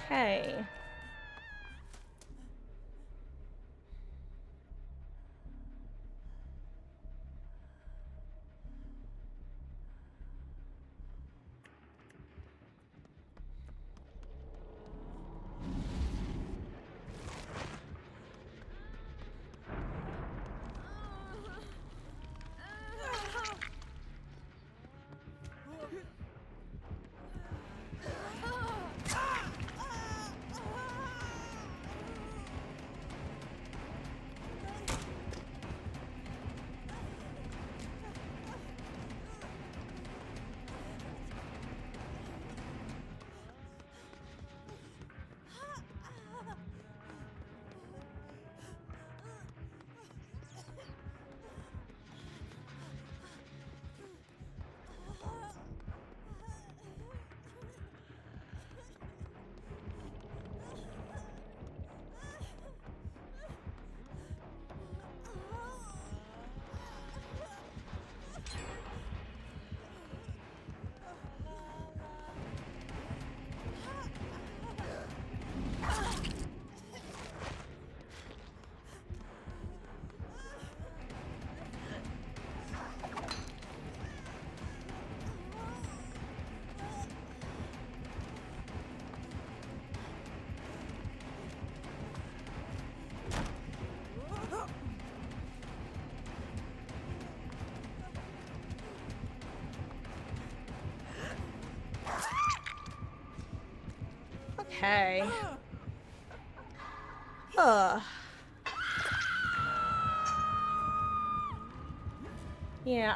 Okay. Okay. Yeah,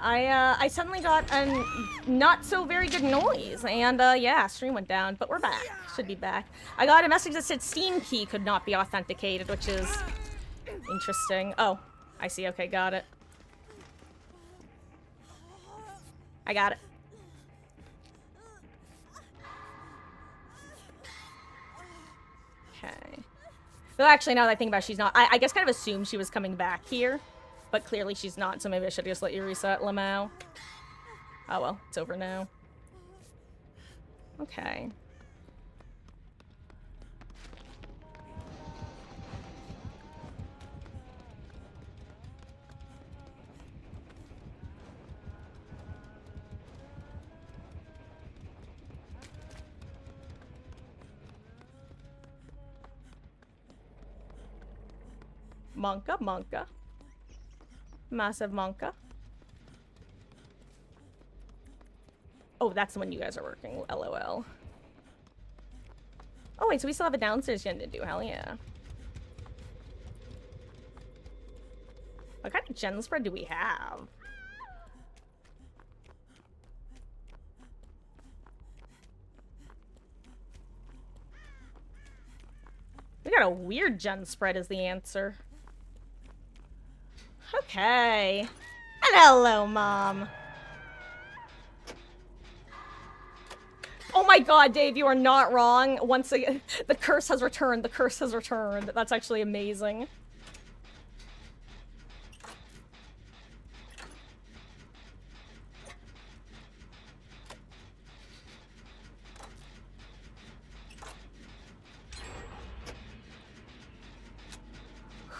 I suddenly got a not so very good noise, and yeah, stream went down, but we're back. Should be back. I got a message that said Steam key could not be authenticated, which is interesting. Oh, I see. Okay, got it. I got it. Okay. Well, actually, now that I think about it, she's not. I guess kind of assumed she was coming back here, but clearly she's not, so maybe I should just let you reset, Lamau. Oh well, it's over now. Okay. Monka, Monka. Massive Monka. Oh, that's the one you guys are working. LOL. Oh, wait, so we still have a downstairs gen to do. Hell yeah. What kind of gen spread do we have? We got a weird gen spread is the answer. Okay. And hello, Mom. Oh my god, Dave, you are not wrong. Once again, the curse has returned. The curse has returned. That's actually amazing.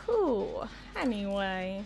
Whew. Anyway.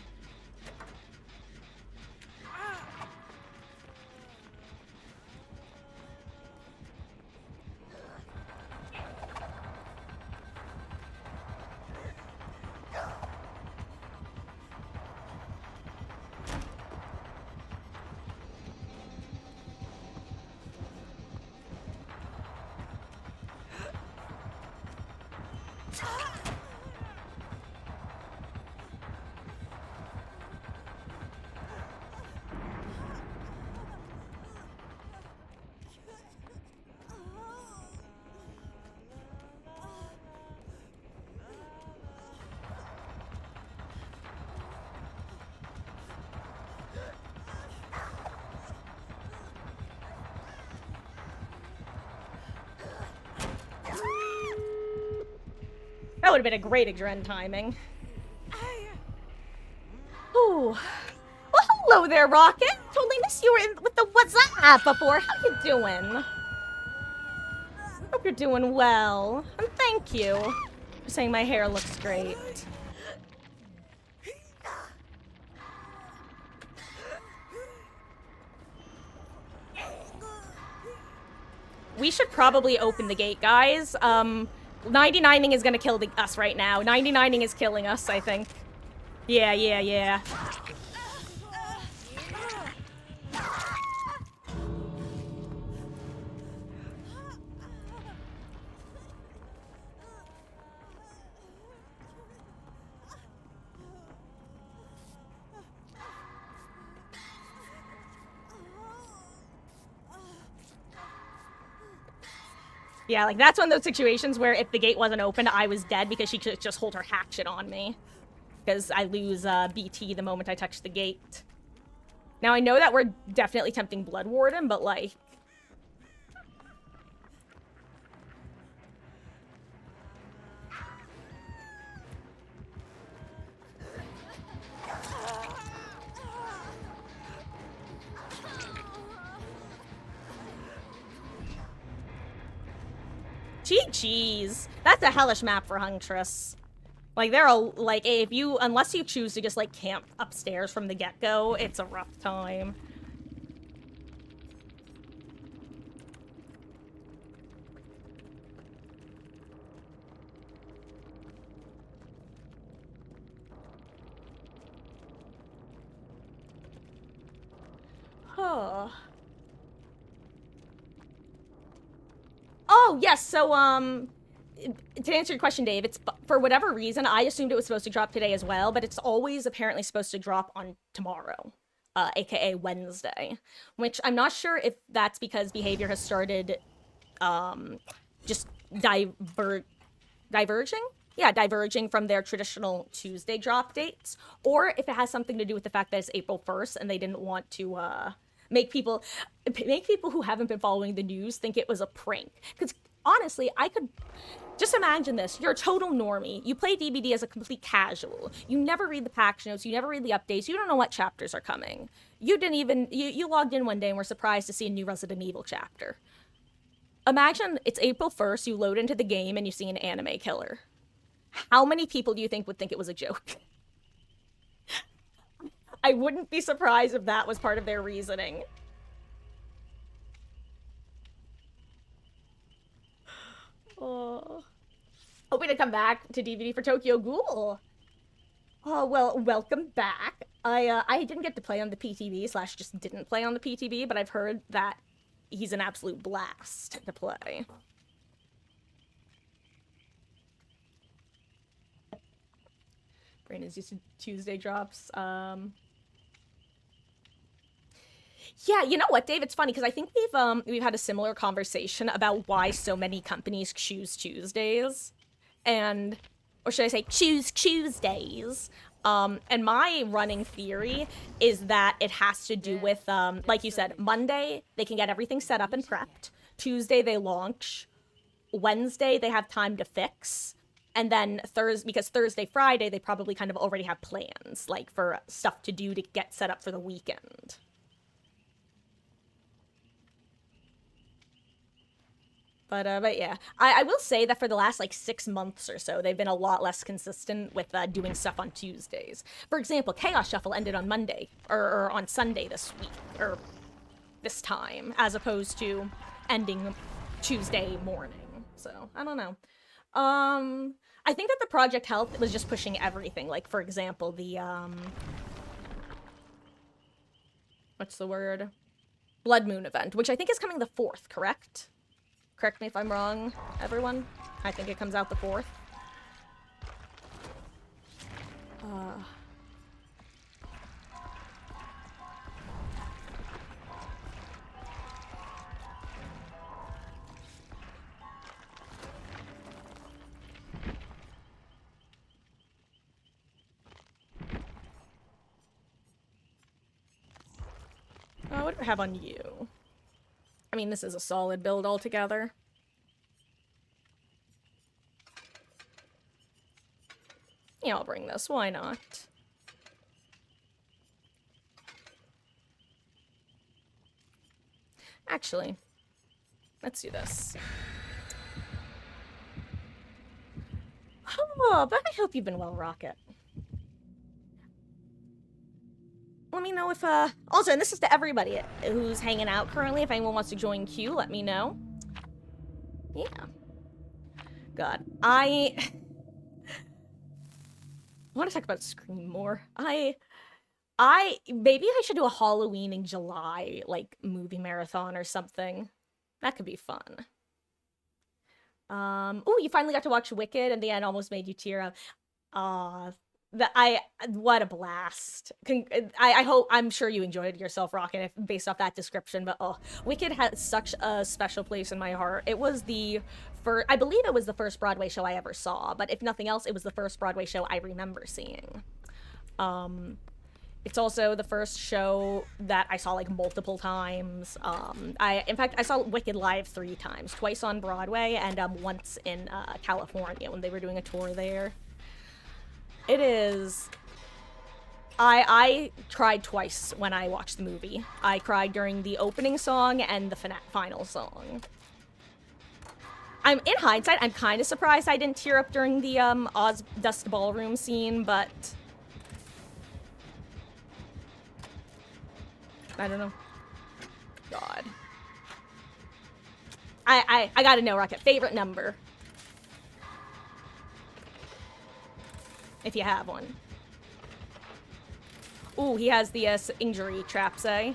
That would have been a great Adren timing. Ooh. Well, hello there, Rocket. Totally missed you were in with the WhatsApp before. How you doing? Hope hope you're doing well. And thank you for saying my hair looks great. We should probably open the gate, guys. 99ing is gonna kill us right now. 99ing is killing us, I think. Yeah. Yeah, like, that's one of those situations where if the gate wasn't open, I was dead because she could just hold her hatchet on me. Because I lose BT the moment I touch the gate. Now, I know that we're definitely tempting Blood Warden, but, like... GG's. That's a hellish map for Huntress. Like, there are, like, unless you choose to just, like, camp upstairs from the get-go, it's a rough time. Oh. Oh, yes, so, to answer your question, Dave, it's for whatever reason, I assumed it was supposed to drop today as well, but it's always apparently supposed to drop on tomorrow, aka Wednesday, which I'm not sure if that's because behavior has started, just diverging? Yeah, diverging from their traditional Tuesday drop dates, or if it has something to do with the fact that it's April 1st and they didn't want to, make people who haven't been following the news think it was a prank. Because honestly, I could just imagine this. You're a total normie. You play DBD as a complete casual. You never read the patch notes. You never read the updates. You don't know what chapters are coming. You didn't even... You logged in one day and were surprised to see a new Resident Evil chapter. Imagine it's April 1st, you load into the game, and you see an anime killer. How many people do you think would think it was a joke? I wouldn't be surprised if that was part of their reasoning. Oh. Hoping to come back to DVD for Tokyo Ghoul. Oh, well, welcome back. I didn't get to play on the PTB, / just didn't play on the PTB, but I've heard that he's an absolute blast to play. Brandon's used to Tuesday drops. Yeah, you know what, Dave? It's funny because I think we've had a similar conversation about why so many companies choose Tuesdays, or should I say choose Tuesdays? And my running theory is that it has to do with, like you said, Monday they can get everything set up and prepped. Tuesday they launch. Wednesday they have time to fix. And then because Thursday, Friday, they probably kind of already have plans, like for stuff to do to get set up for the weekend. But yeah, I will say that for the last like 6 months or so, they've been a lot less consistent with doing stuff on Tuesdays. For example, Chaos Shuffle ended on Monday or on Sunday this week or this time, as opposed to ending Tuesday morning. So I don't know. I think that the Project Health was just pushing everything. Like, for example, the what's the word? Blood Moon event, which I think is coming the 4th, correct? Correct me if I'm wrong, everyone. I think it comes out the 4th. What do I have on you? I mean, this is a solid build altogether. Yeah, I'll bring this. Why not? Actually, let's do this. Oh, but I hope you've been well, Rocket. Let me know if, also, and this is to everybody who's hanging out currently. If anyone wants to join queue, let me know. Yeah. God, I want to talk about Scream more. Maybe I should do a Halloween in July, like, movie marathon or something. That could be fun. Oh, you finally got to watch Wicked, and the end almost made you tear up. What a blast. I'm sure you enjoyed yourself, Rocket, based off that description, but oh, Wicked has such a special place in my heart. It was I believe it was the first Broadway show I ever saw, but if nothing else, it was the first Broadway show I remember seeing. It's also the first show that I saw, like, multiple times. In fact, I saw Wicked live 3 times. Twice on Broadway and once in California when they were doing a tour there. It is... I cried twice when I watched the movie. I cried during the opening song and the final song. In hindsight, I'm kind of surprised I didn't tear up during the Oz Dust Ballroom scene, but... I don't know. God. I gotta know, Rocket. Favorite number? If you have one. Ooh, he has the injury traps, eh?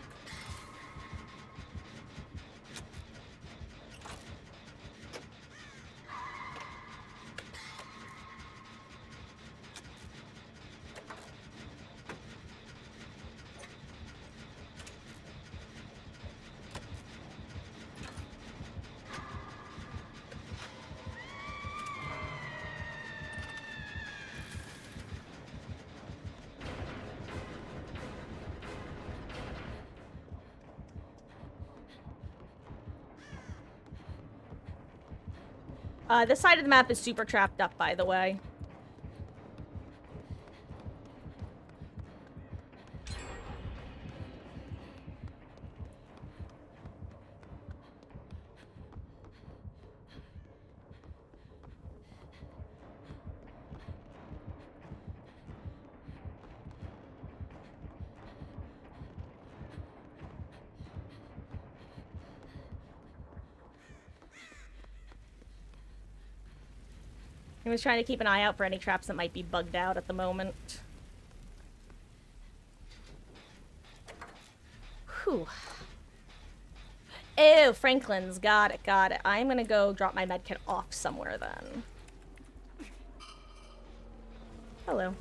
This side of the map is super trapped up, by the way. I was trying to keep an eye out for any traps that might be bugged out at the moment. Whew. Ew, Franklin's. Got it, got it. I'm gonna go drop my medkit off somewhere then. Hello.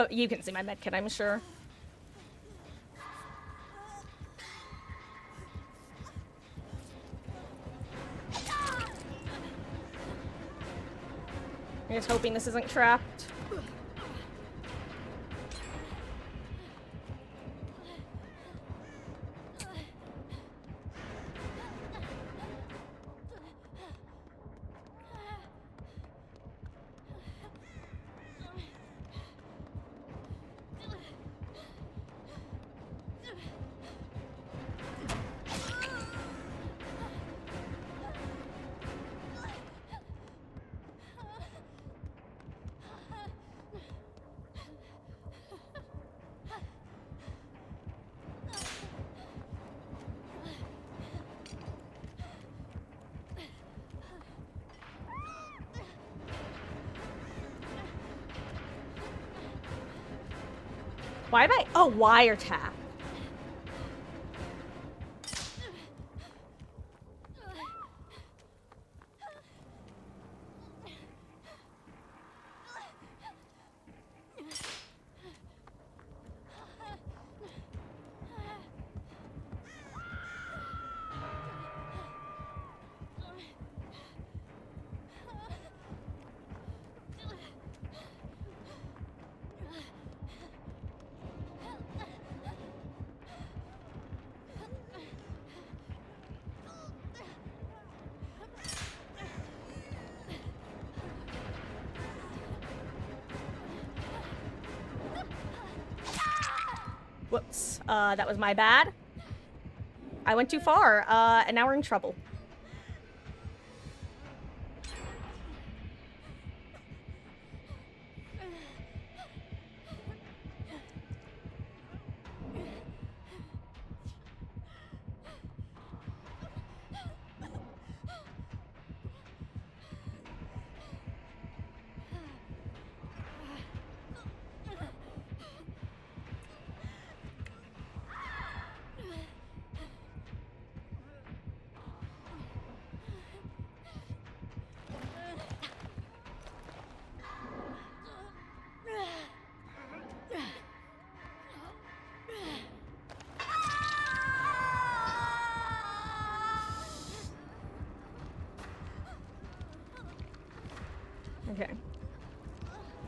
You can see my medkit, I'm sure. I'm just hoping this isn't trapped. Why am I? Oh, wiretap. Whoops. That was my bad. I went too far, and now we're in trouble.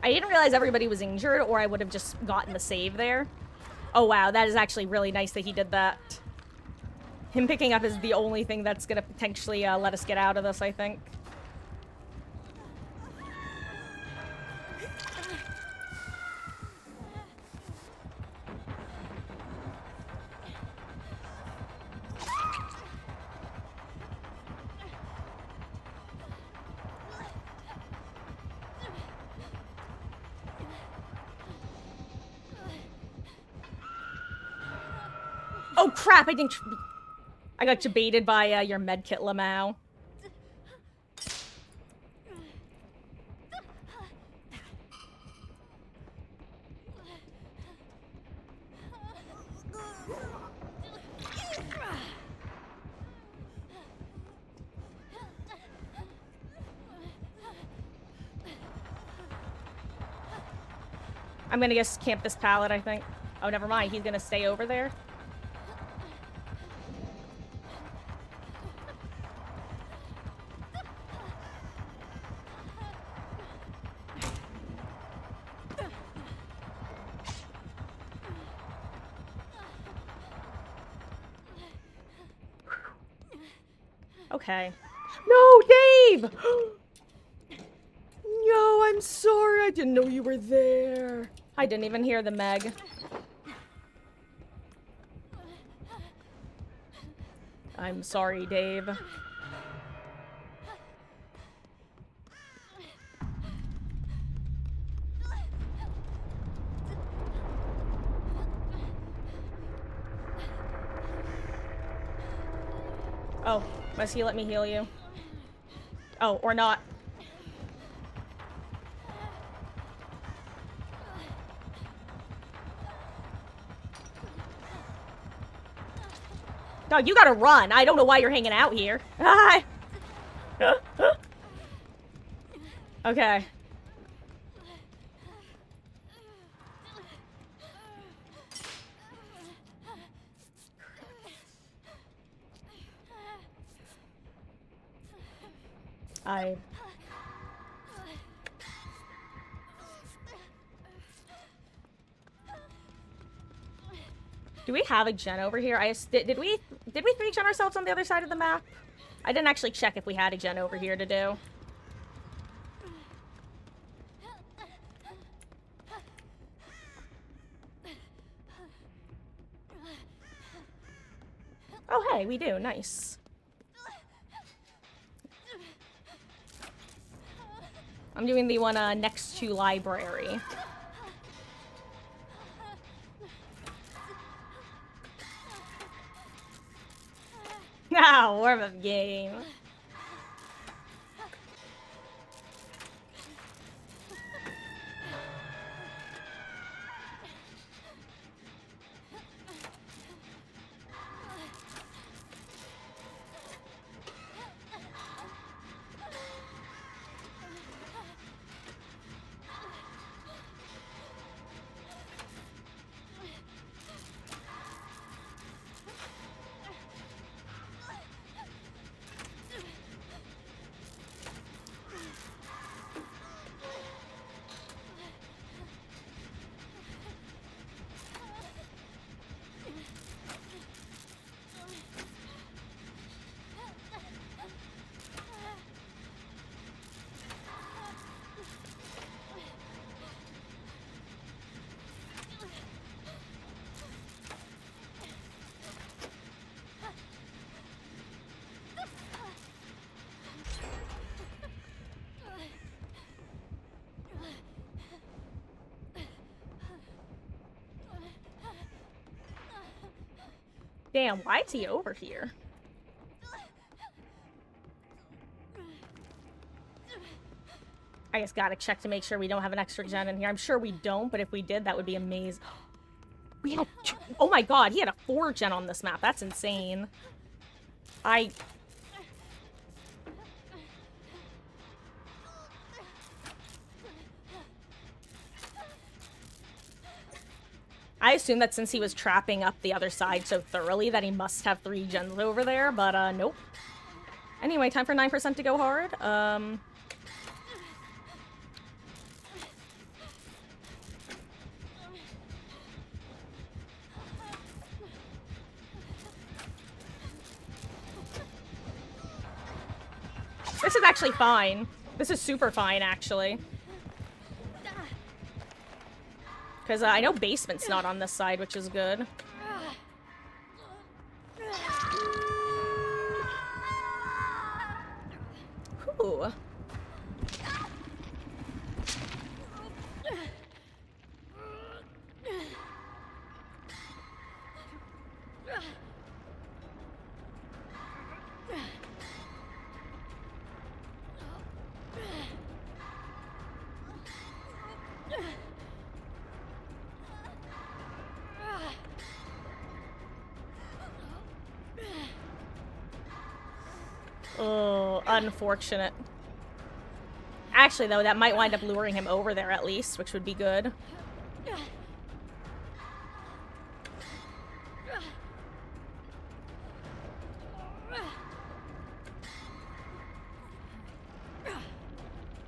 I didn't realize everybody was injured, or I would have just gotten the save there. Oh, wow. That is actually really nice that he did that. Him picking up is the only thing that's gonna potentially let us get out of this, I think. Oh, crap! I got debated by your medkit, Lamau. I'm gonna just camp this pallet, I think. Oh, never mind. He's gonna stay over there. Okay. No, Dave! No, I'm sorry. I didn't know you were there. I didn't even hear the Meg. I'm sorry, Dave. Oh, must he let me heal you? Oh, or not. Dog, you gotta run. I don't know why you're hanging out here. Okay. Do we have a gen over here? Did we 3-gen ourselves on the other side of the map? I didn't actually check if we had a gen over here to do. Oh, hey, we do. Nice. I'm doing the one next to library. Now, warm-up game. Damn, why is he over here? I just gotta check to make sure we don't have an extra gen in here. I'm sure we don't, but if we did, that would be amazing. We had oh my god, he had a 4-gen on this map. That's insane. I assume that since he was trapping up the other side so thoroughly that he must have 3 gens over there, but nope. Anyway, time for 9% to go hard. This is actually fine. This is super fine, actually. Because I know basement's not on this side, which is good. Ooh. Oh, unfortunate. Actually, though, that might wind up luring him over there at least, which would be good.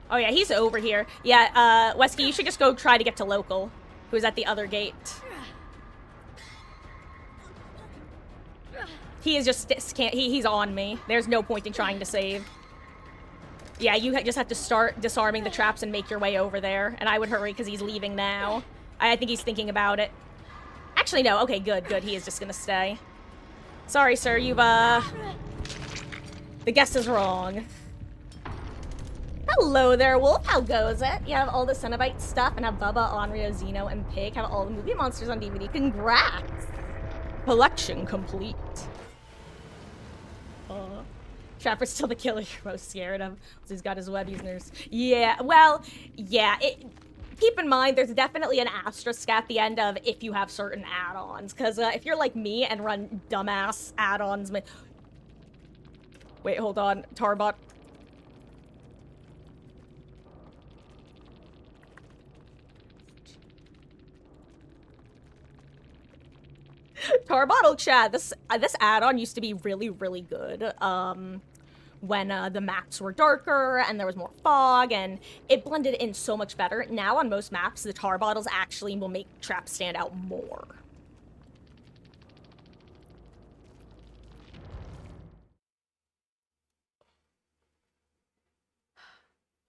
Oh yeah, he's over here. Yeah, Wesky, you should just go try to get to Local, who's at the other gate. He is just he's on me. There's no point in trying to save. Yeah, you just have to start disarming the traps and make your way over there. And I would hurry because he's leaving now. I think he's thinking about it. Actually, no. Okay, good, good. He is just gonna stay. Sorry, sir. You've, The guest is wrong. Hello there, Wolf. How goes it? You have all the Cenobite stuff and have Bubba, Onryo, Xeno, and Pig. Have all the movie monsters on DVD. Congrats! Collection complete. Trapper's still the killer you're most scared of. He's got his web users. Yeah, well, yeah. Keep in mind, there's definitely an asterisk at the end of if you have certain add-ons. Because if you're like me and run dumbass add-ons... Wait, hold on. Tarbot. Tarbottle chat. This add-on used to be really, really good. When the maps were darker and there was more fog and it blended in so much better. Now on most maps, the tar bottles actually will make traps stand out more.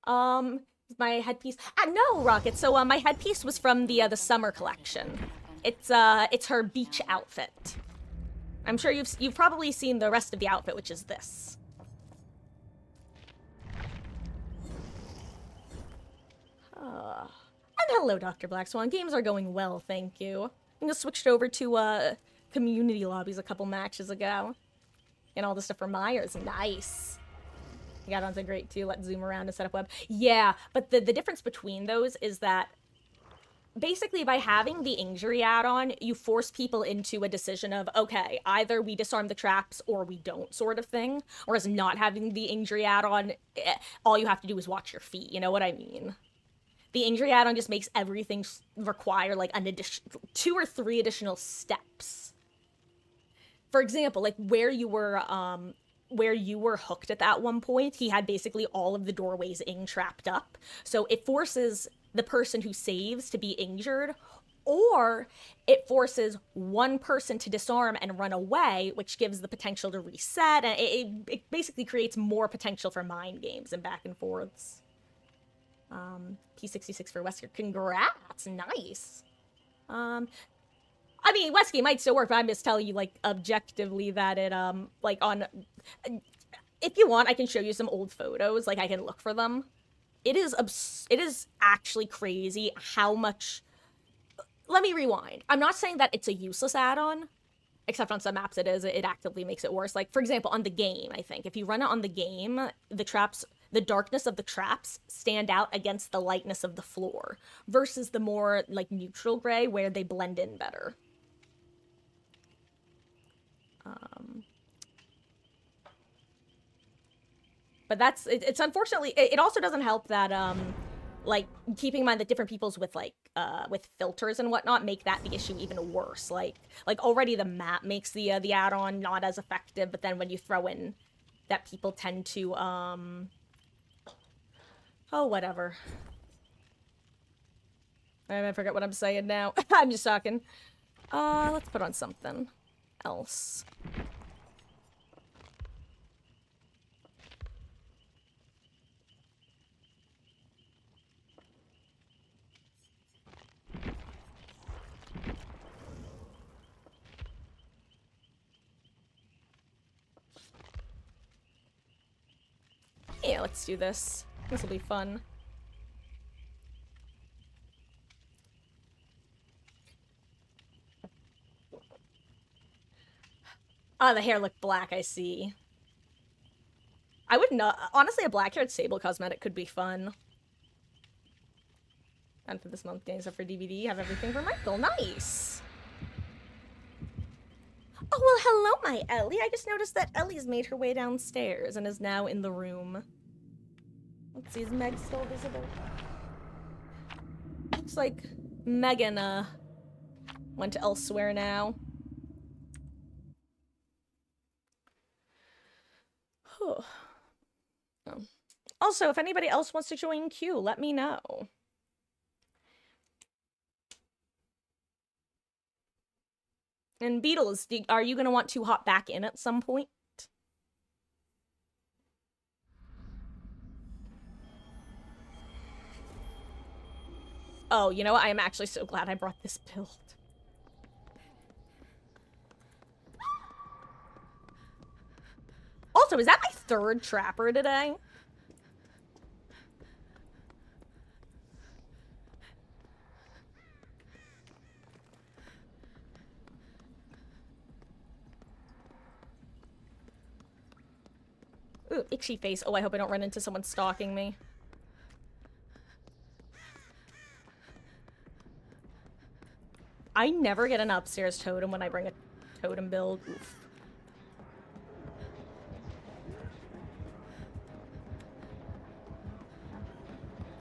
My headpiece. No, Rocket. So my headpiece was from the summer collection. It's her beach outfit. I'm sure you've probably seen the rest of the outfit, which is this. And hello, Dr. Black Swan. Games are going well, thank you. I just switched over to community lobbies a couple matches ago. And all the stuff for Myers. Nice. You got onto great too. Let's zoom around and set up web. Yeah, but the difference between those is that basically by having the injury add-on, you force people into a decision of, okay, either we disarm the traps or we don't, sort of thing. Whereas not having the injury add-on, all you have to do is watch your feet, you know what I mean? The injury add-on just makes everything require, like, an 2 or 3 additional steps. For example, like, where you were hooked at that one point, he had basically all of the doorways trapped up. So it forces the person who saves to be injured, or it forces one person to disarm and run away, which gives the potential to reset, and it basically creates more potential for mind games and back and forths. P66 for Wesker. Congrats! Nice! I mean, Wesky might still work, but I'm just telling you, like, objectively that it, like, on... If you want, I can show you some old photos, like, I can look for them. It is actually crazy how much... Let me rewind. I'm not saying that it's a useless add-on, except on some maps it is. It actively makes it worse. Like, for example, on the game, I think. If you run it on the game, the darkness of the traps stand out against the lightness of the floor, versus the more, like, neutral gray, where they blend in better. But that's, it's unfortunately, it also doesn't help that, like, keeping in mind that different people's with, like, with filters and whatnot make that the issue even worse. Like already the map makes the add-on not as effective, but then when you throw in that people tend to, oh, whatever. I forget what I'm saying now. I'm just talking. Let's put on something else. Yeah, let's do this. This will be fun. Ah, the hair looked black, I see. I would not- honestly, a black-haired Sable cosmetic could be fun. And for this month, games up for DVD, have everything for Michael. Nice! Oh, well, hello, my Ellie. I just noticed that Ellie's made her way downstairs and is now in the room. Let's see, is Meg still visible? Looks like Megan, went elsewhere now. Oh. Also, if anybody else wants to join Q, let me know. And Beatles, are you going to want to hop back in at some point? Oh, you know what? I am actually so glad I brought this build. Also, is that my third trapper today? Ooh, itchy face. Oh, I hope I don't run into someone stalking me. I never get an upstairs totem when I bring a totem build. Oof.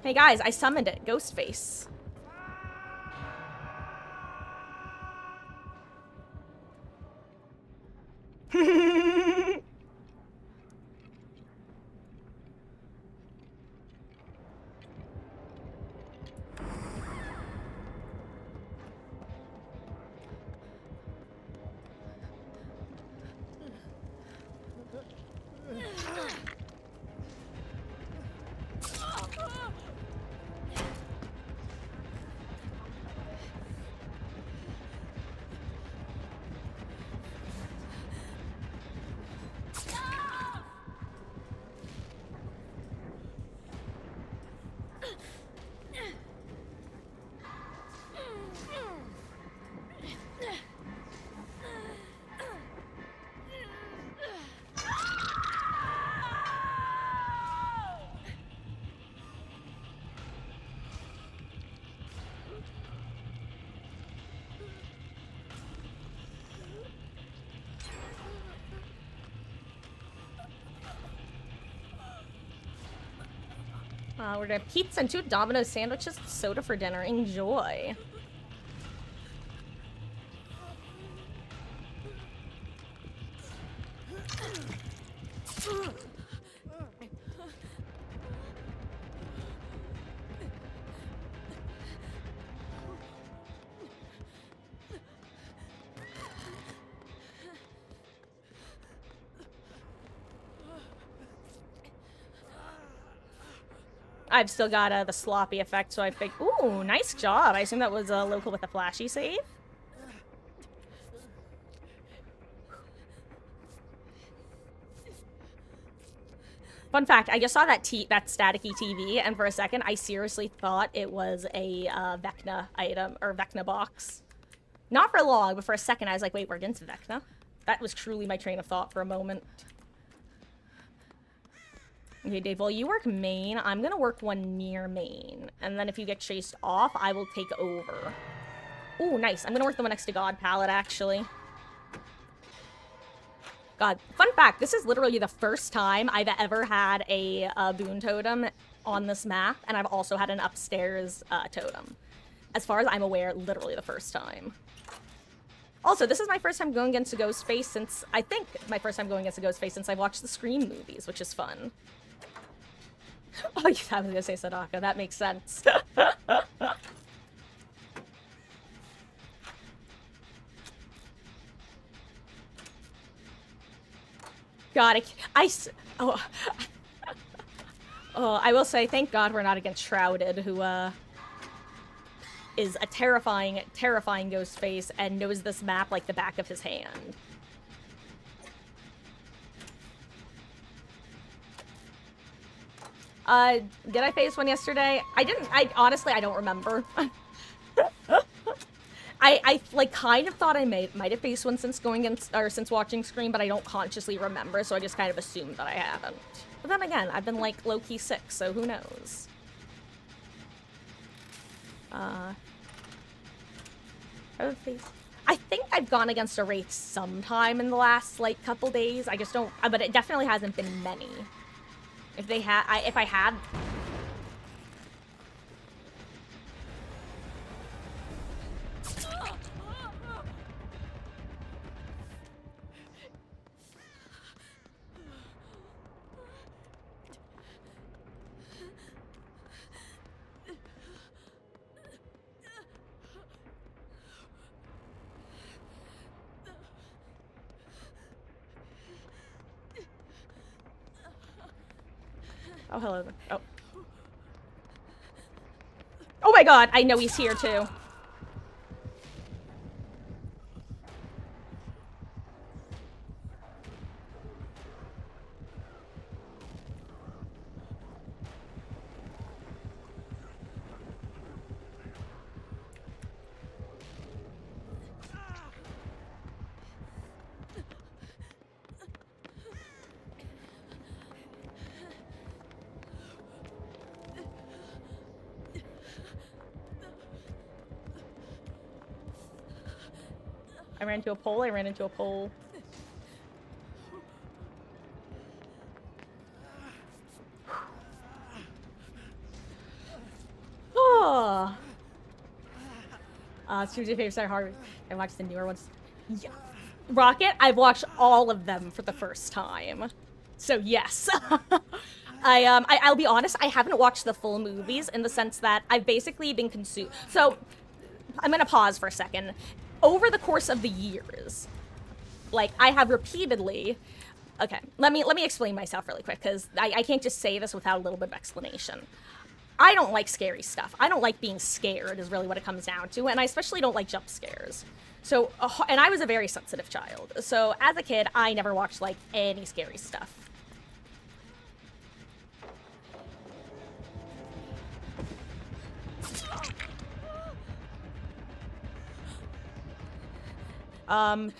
Hey guys, I summoned it. Ghostface. We're gonna have pizza and 2 Domino's sandwiches and soda for dinner. Enjoy. I've still got the sloppy effect, so I think. Ooh, nice job. I assume that was local with a flashy save. Fun fact, I just saw that staticky TV, and for a second, I seriously thought it was a Vecna item, or Vecna box. Not for long, but for a second, I was like, wait, we're against Vecna? That was truly my train of thought for a moment. Okay, Dave, while you work main, I'm gonna work one near main. And then if you get chased off, I will take over. Ooh, nice. I'm gonna work the one next to God Palette, actually. God, fun fact, this is literally the first time I've ever had a boon totem on this map, and I've also had an upstairs totem. As far as I'm aware, literally the first time. Also, this is my first time going against a Ghostface since, I think, my first time going against a Ghostface since I've watched the Scream movies, which is fun. Oh, yeah, I was gonna say Sadaka. That makes sense. God, oh. Oh, I will say, thank God we're not against Shrouded, who, is a terrifying, terrifying Ghostface and knows this map like the back of his hand. Did I face one yesterday? I didn't. Honestly, I don't remember. I like kind of thought I might have faced one since since watching Scream, but I don't consciously remember, so I just kind of assumed that I haven't. But then again, I've been like low-key sick, so who knows? I think I've gone against a Wraith sometime in the last like couple days. I just don't, but it definitely hasn't been many. If I had. Oh, hello. Oh. Oh my god, I know he's here too. I ran into a pole, I ran into a pole. Oh. Who's your favorite Star Horror? I watched the newer ones. Yeah. Rocket, I've watched all of them for the first time. So yes. I'll be honest, I haven't watched the full movies in the sense that I've basically been consumed. So I'm gonna pause for a second. Over the course of the years, like I have repeatedly, okay, let me explain myself really quick because I can't just say this without a little bit of explanation. I don't like scary stuff. I don't like being scared is really what it comes down to, and I especially don't like jump scares. So, and I was a very sensitive child. So as a kid, I never watched like any scary stuff.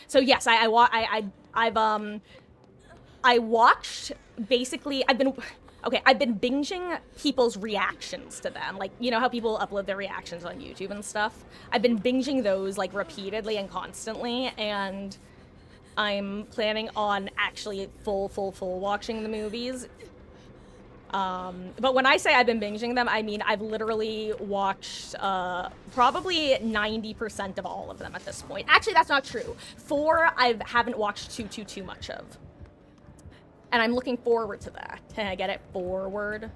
So yes, I watched basically, I've been binging people's reactions to them. Like, you know how people upload their reactions on YouTube and stuff? I've been binging those like repeatedly and constantly, and I'm planning on actually full watching the movies. But when I say I've been binging them, I mean I've literally watched probably 90% of all of them at this point. Actually, that's not true. 4 I haven't watched too much of. And I'm looking forward to that. Can I get it forward?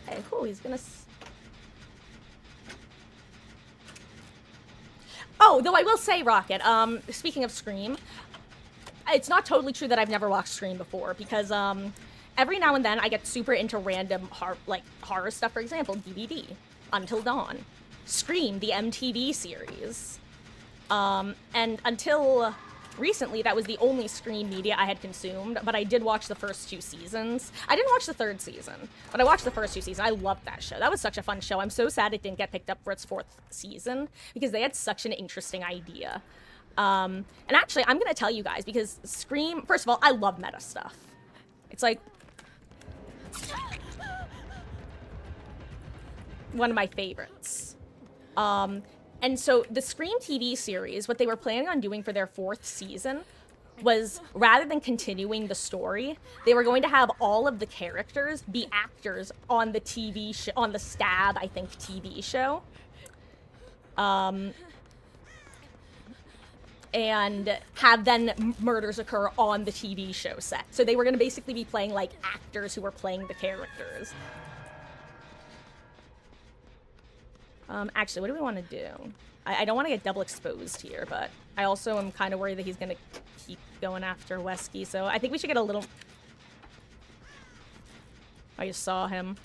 Okay, cool, he's gonna... Oh, though I will say, Rocket, speaking of Scream, it's not totally true that I've never watched Scream before, because, every now and then I get super into random, horror stuff, for example, DVD, Until Dawn, Scream, the MTV series, and until recently, that was the only Scream media I had consumed, but I did watch the first 2 seasons. I didn't watch the 3rd season, but I watched the first 2 seasons. I loved that show. That was such a fun show. I'm so sad it didn't get picked up for its 4th season, because they had such an interesting idea. And actually, I'm gonna tell you guys, because Scream, first of all, I love meta stuff. It's like one of my favorites. And so the Scream TV series, what they were planning on doing for their 4th season was, rather than continuing the story, they were going to have all of the characters be actors on the TV show, on the Stab, I think, TV show. And have then murders occur on the TV show set. So they were going to basically be playing, like, actors who were playing the characters. Actually, what do we want to do? I don't want to get double exposed here, but I also am kind of worried that he's going to keep going after Wesky, so I think we should get a little... I just saw him.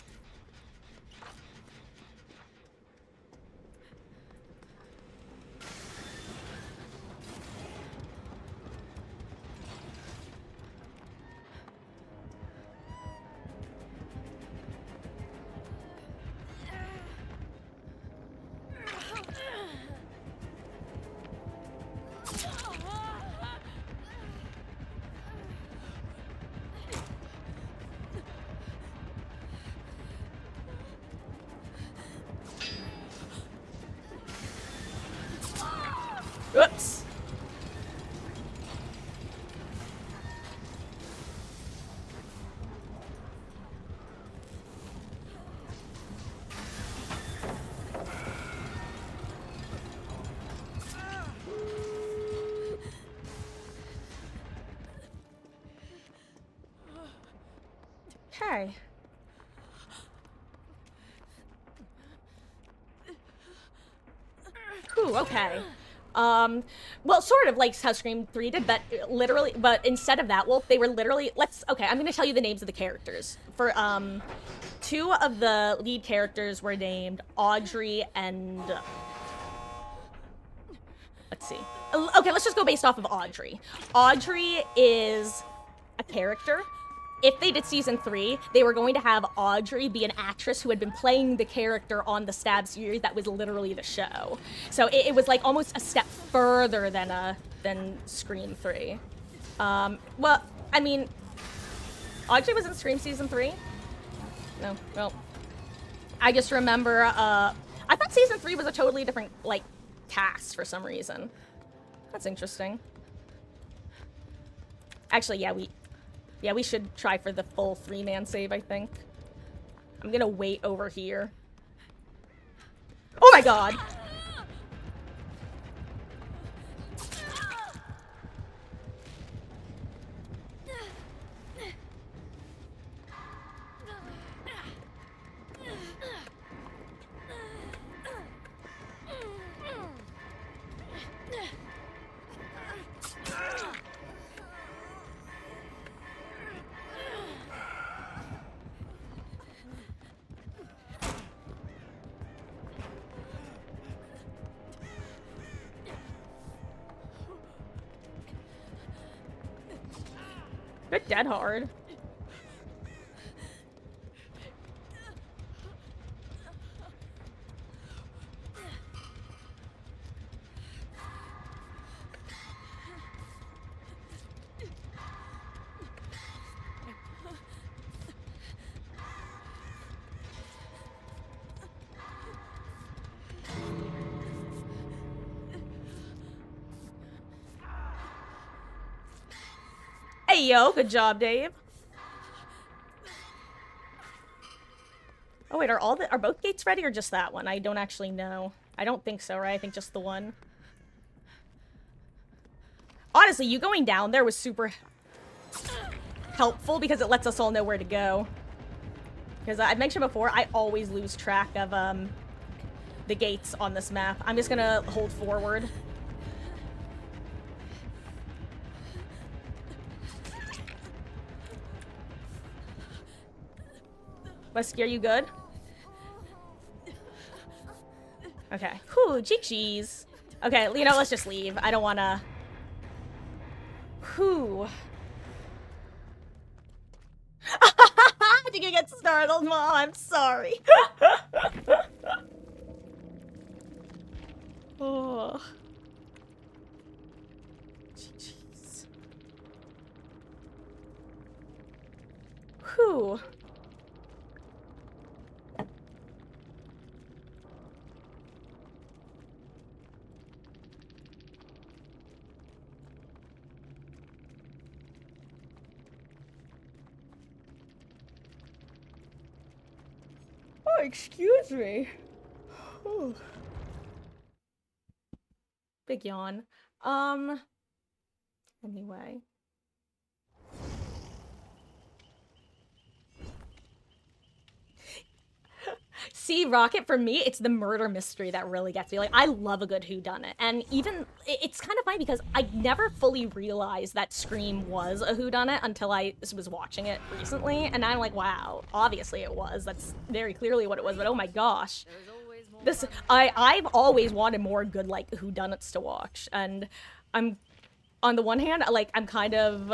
Oops. Okay. Cool, okay. Well, sort of like how Scream 3 did, but literally, but instead of that, Wolf, they were literally, okay, I'm gonna tell you the names of the characters. For, two of the lead characters were named Audrey and, let's see. Okay, let's just go based off of Audrey. Audrey is a character. If they did season 3, they were going to have Audrey be an actress who had been playing the character on the Stab series that was literally the show. So it was like almost a step further than Scream 3. Well, I mean, Audrey was in Scream season 3? No, well, I just remember, I thought season 3 was a totally different, like, cast for some reason. That's interesting. Actually, yeah, we should try for the full 3-man save, I think. I'm gonna wait over here. Oh my god! They're dead hard. Hey yo, good job, Dave. Oh wait, are both gates ready or just that one? I don't actually know. I don't think so, right? I think just the one. Honestly, you going down there was super helpful because it lets us all know where to go. Because I mentioned before, I always lose track of the gates on this map. I'm just gonna hold forward. Wesky, are you good? Okay. Whew, GG's. Okay, you know, let's just leave. I don't wanna... Whew. Did you get startled, Mom? I'm sorry. Oh. GG's. Whew. Oh, excuse me. Ooh. Big yawn. Anyway. See, Rocket, for me, it's the murder mystery that really gets me. Like, I love a good whodunit. And even, it's kind of funny because I never fully realized that Scream was a whodunit until I was watching it recently. And I'm like, wow, obviously it was. That's very clearly what it was. But oh my gosh. I've always wanted more good, like, whodunits to watch. And I'm, on the one hand, like, I'm kind of...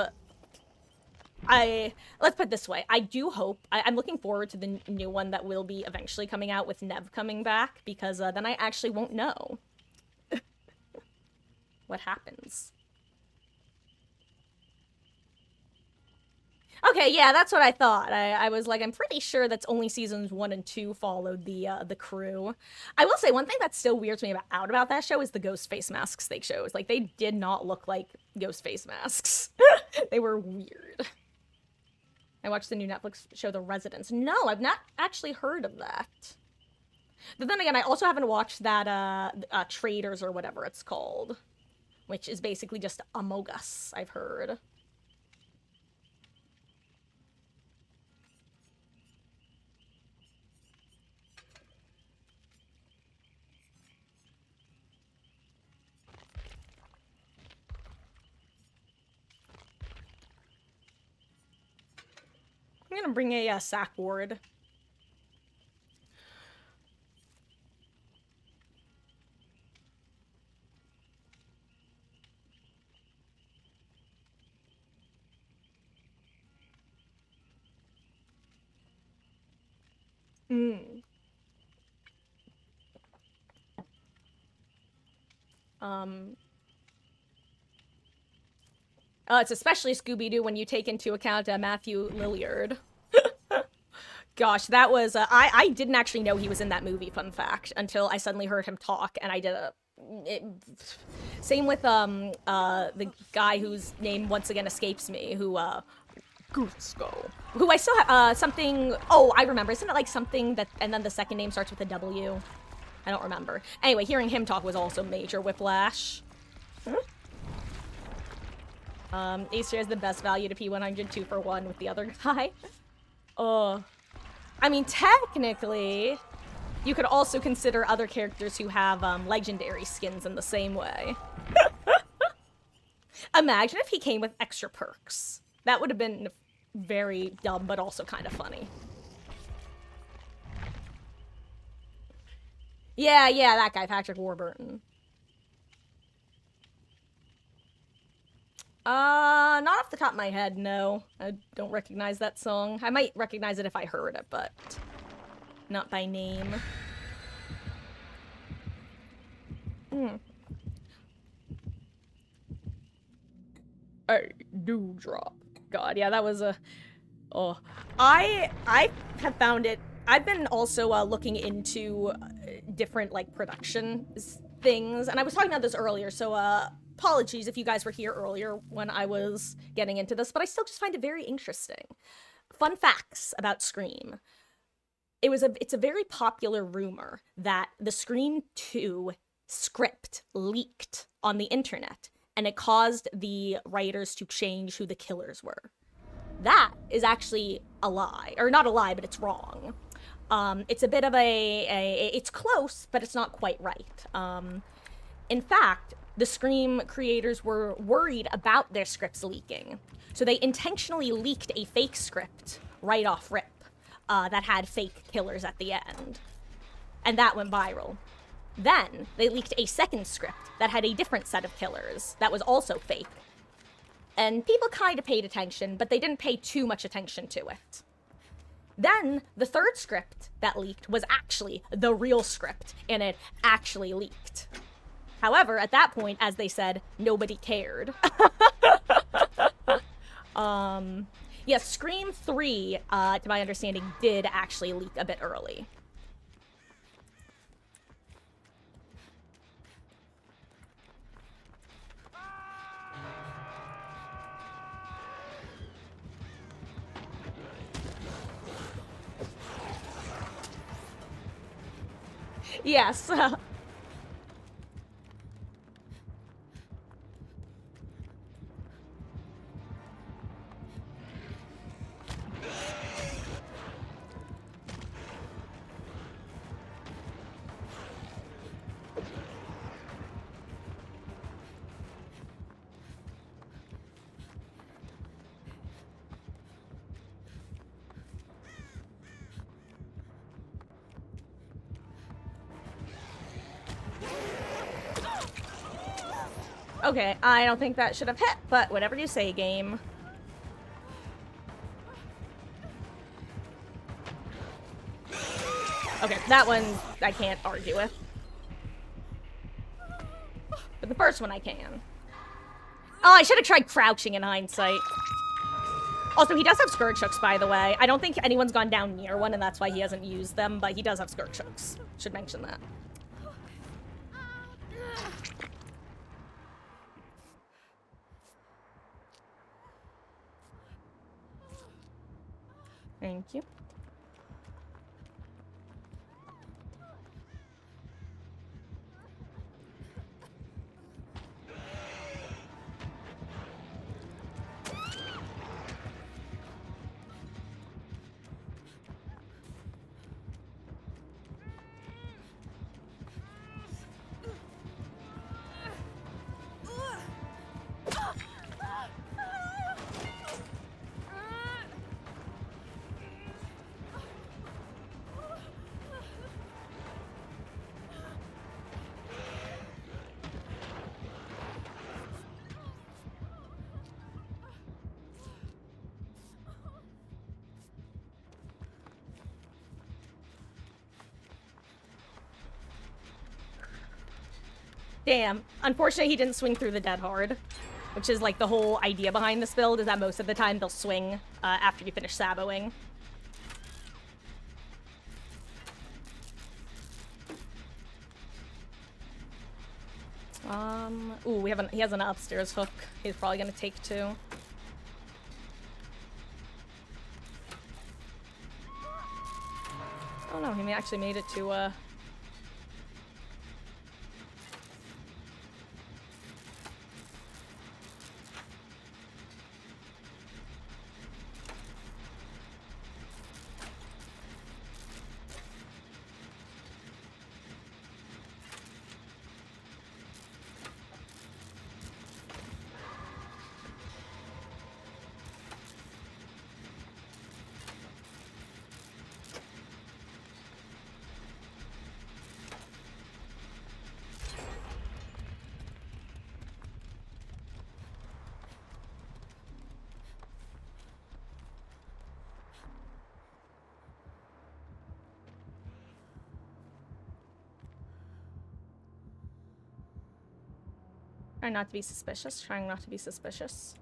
let's put it this way. I do hope, I'm looking forward to the new one that will be eventually coming out with Nev coming back, because then I actually won't know what happens. Okay, yeah, that's what I thought. I was like, I'm pretty sure that's only seasons 1 and 2 followed the crew. I will say, one thing that still weirds me about that show is the ghost face masks they chose. Like, they did not look like ghost face masks. They were weird. I watched the new Netflix show, The Residents. No, I've not actually heard of that. But then again, I also haven't watched that, Traders or whatever it's called. Which is basically just Among Us, I've heard. I'm gonna bring a sack board. It's especially Scooby-Doo when you take into account Matthew Lillard. Gosh, that was, I didn't actually know he was in that movie, fun fact, until I suddenly heard him talk, and I did same with, the guy whose name once again escapes me, who, Gusto. Who I still have, something, oh, I remember, isn't it like something that, and then the second name starts with a W? I don't remember. Anyway, hearing him talk was also major whiplash. Acer has the best value to P100, 2 for 1 with the other guy. I mean, technically, you could also consider other characters who have, legendary skins in the same way. Imagine if he came with extra perks. That would have been very dumb, but also kind of funny. Yeah, that guy, Patrick Warburton. Not off the top of my head, no. I don't recognize that song. I might recognize it if I heard it, but not by name. Hey, Dewdrop. God, yeah, that was a... Oh. I have found it... I've been also looking into different, like, production things, and I was talking about this earlier, so, apologies if you guys were here earlier when I was getting into this, but I still just find it very interesting. Fun facts about Scream. It's a very popular rumor that the Scream 2 script leaked on the internet, and it caused the writers to change who the killers were. That is actually a lie. Or not a lie, but it's wrong. It's a bit of it's close, but it's not quite right. In fact, the Scream creators were worried about their scripts leaking. So they intentionally leaked a fake script right off rip that had fake killers at the end. And that went viral. Then they leaked a second script that had a different set of killers that was also fake. And people kind of paid attention, but they didn't pay too much attention to it. Then the third script that leaked was actually the real script, and it actually leaked. However, at that point, as they said, nobody cared. Yeah, Scream 3, to my understanding, did actually leak a bit early. Yes. Okay, I don't think that should have hit, but whatever you say, game. Okay, that one I can't argue with. But the first one I can. Oh, I should have tried crouching in hindsight. Also, he does have skirt hooks, by the way. I don't think anyone's gone down near one, and that's why he hasn't used them, but he does have skirt hooks. Should mention that. Thank you. Damn. Unfortunately, he didn't swing through the dead hard, which is like the whole idea behind this build, is that most of the time they'll swing after you finish saboing. Ooh, he has an upstairs hook. He's probably gonna take two. Oh no, he actually made it to, Trying not to be suspicious, trying not to be suspicious.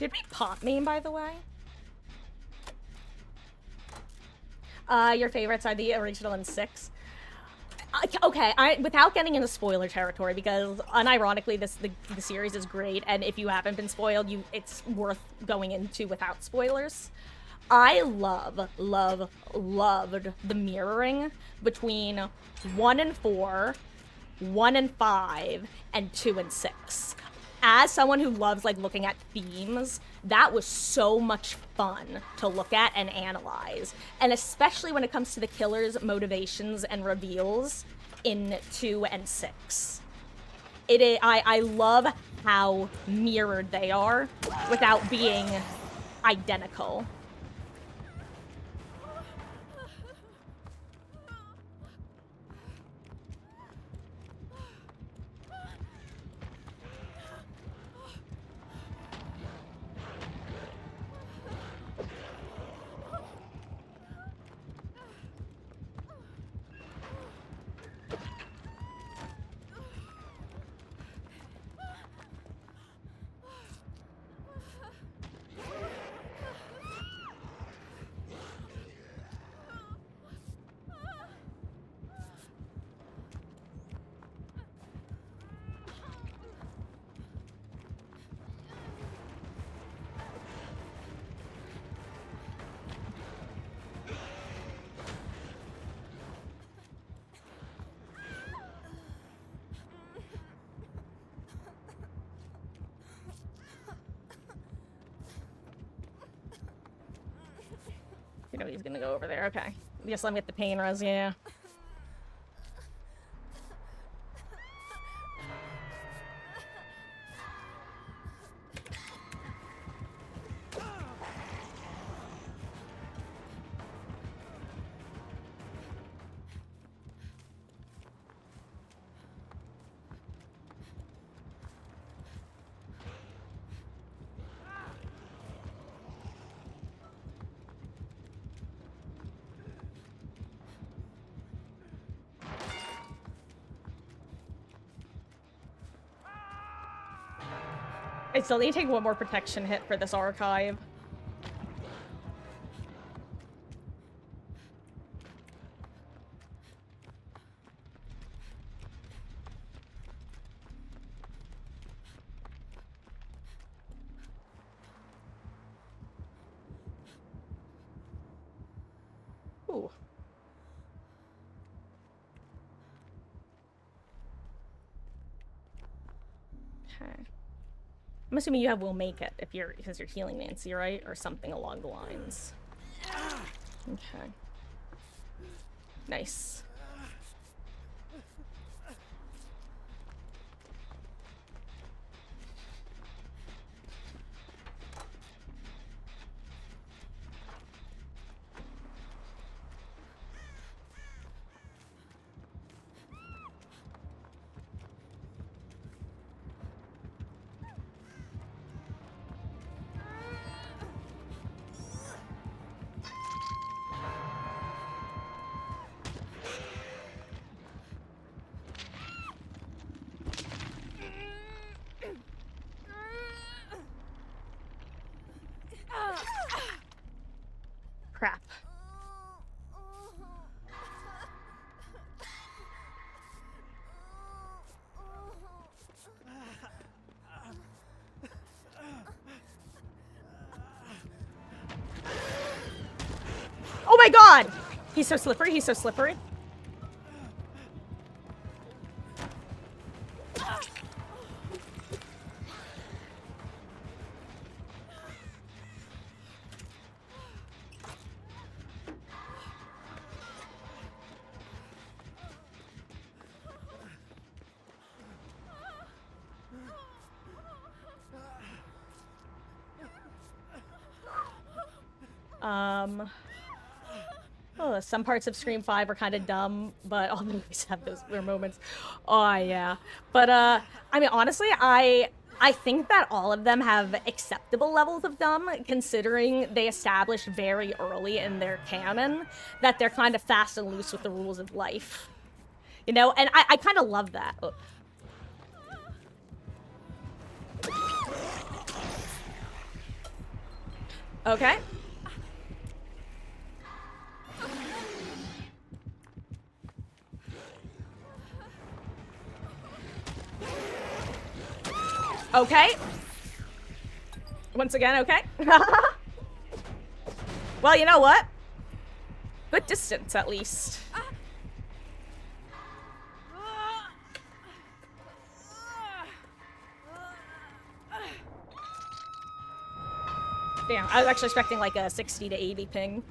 Did we pop meme, by the way? Your favorites are the original and 6. Okay, without getting into spoiler territory, because unironically, the series is great, and if you haven't been spoiled, it's worth going into without spoilers. I loved the mirroring between 1 and 4, 1 and 5, and 2 and 6. As someone who loves like looking at themes, that was so much fun to look at and analyze. And especially when it comes to the killer's motivations and reveals in 2 and 6. I love how mirrored they are without being identical. You know he's gonna go over there. Okay. Just let me get the pain res, yeah. I still need to take one more protection hit for this archive. Ooh. Okay. I'm assuming you have will make it if you're because you're healing Nancy, right? Or something along the lines. Okay. Nice. Crap. Oh my god! He's so slippery, he's so slippery. Oh, some parts of Scream 5 are kind of dumb, but all the movies have those weird moments. Oh, yeah. But, I mean, honestly, I think that all of them have acceptable levels of dumb, considering they established very early in their canon that they're kind of fast and loose with the rules of life. You know? And I kind of love that. Oh. Okay. Okay. Once again, okay. Well, you know what? Good distance, at least. Damn, I was actually expecting like a 60 to 80 ping.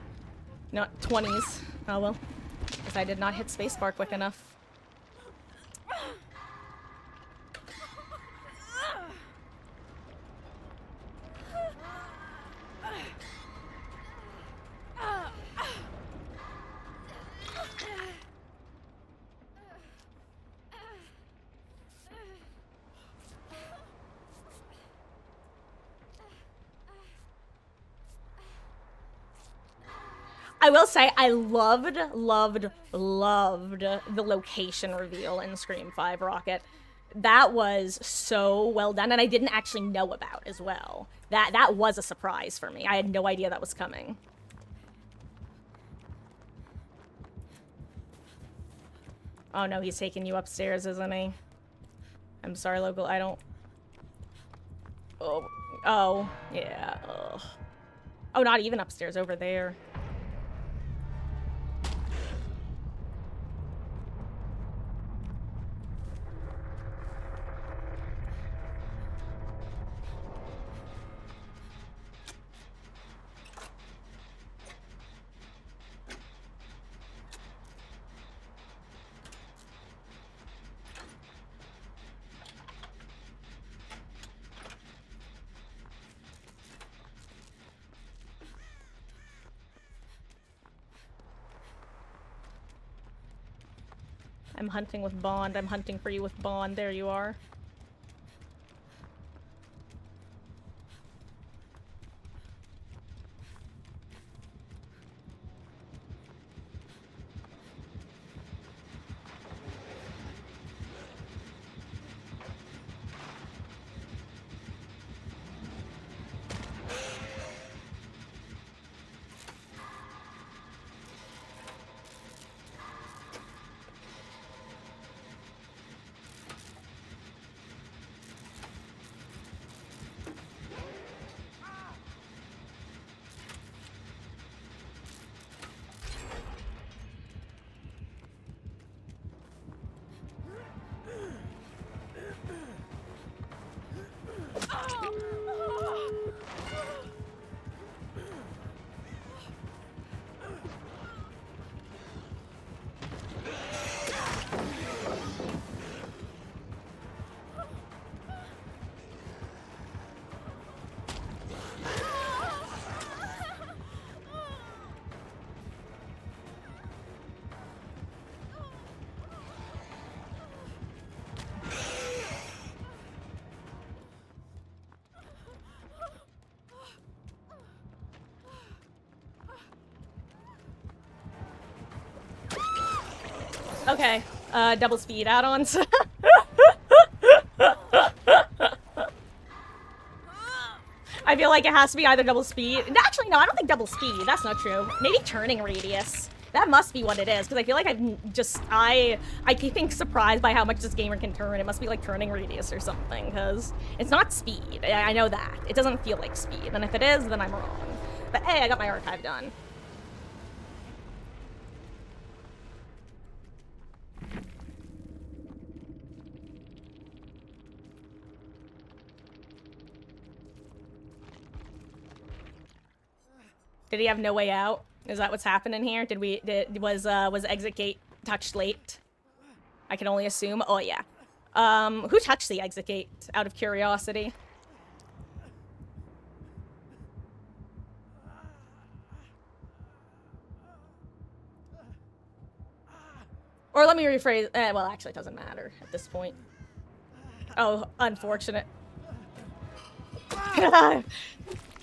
Not 20s. Oh well. Because I did not hit spacebar quick enough. I will say I loved the location reveal in Scream 5 Rocket. That was so well done, and I didn't actually know about as well. That was a surprise for me. I had no idea that was coming. Oh no, he's taking you upstairs, isn't he? I'm sorry, local, I don't... Oh, yeah, ugh. Oh, not even upstairs, over there. I'm hunting with Bond. I'm hunting for you with Bond. There you are. Okay, double speed add-ons. I feel like it has to be either double speed. Actually, no, I don't think double speed. That's not true. Maybe turning radius. That must be what it is, because I feel like I keep being surprised by how much this gamer can turn. It must be like turning radius or something, because it's not speed. I know that. It doesn't feel like speed, and if it is, then I'm wrong. But hey, I got my archive done. Did he have no way out? Is that what's happening here? Was exit gate touched late? I can only assume. Oh yeah. Who touched the exit gate out of curiosity? Or let me rephrase. Well, actually, it doesn't matter at this point. Oh, unfortunate.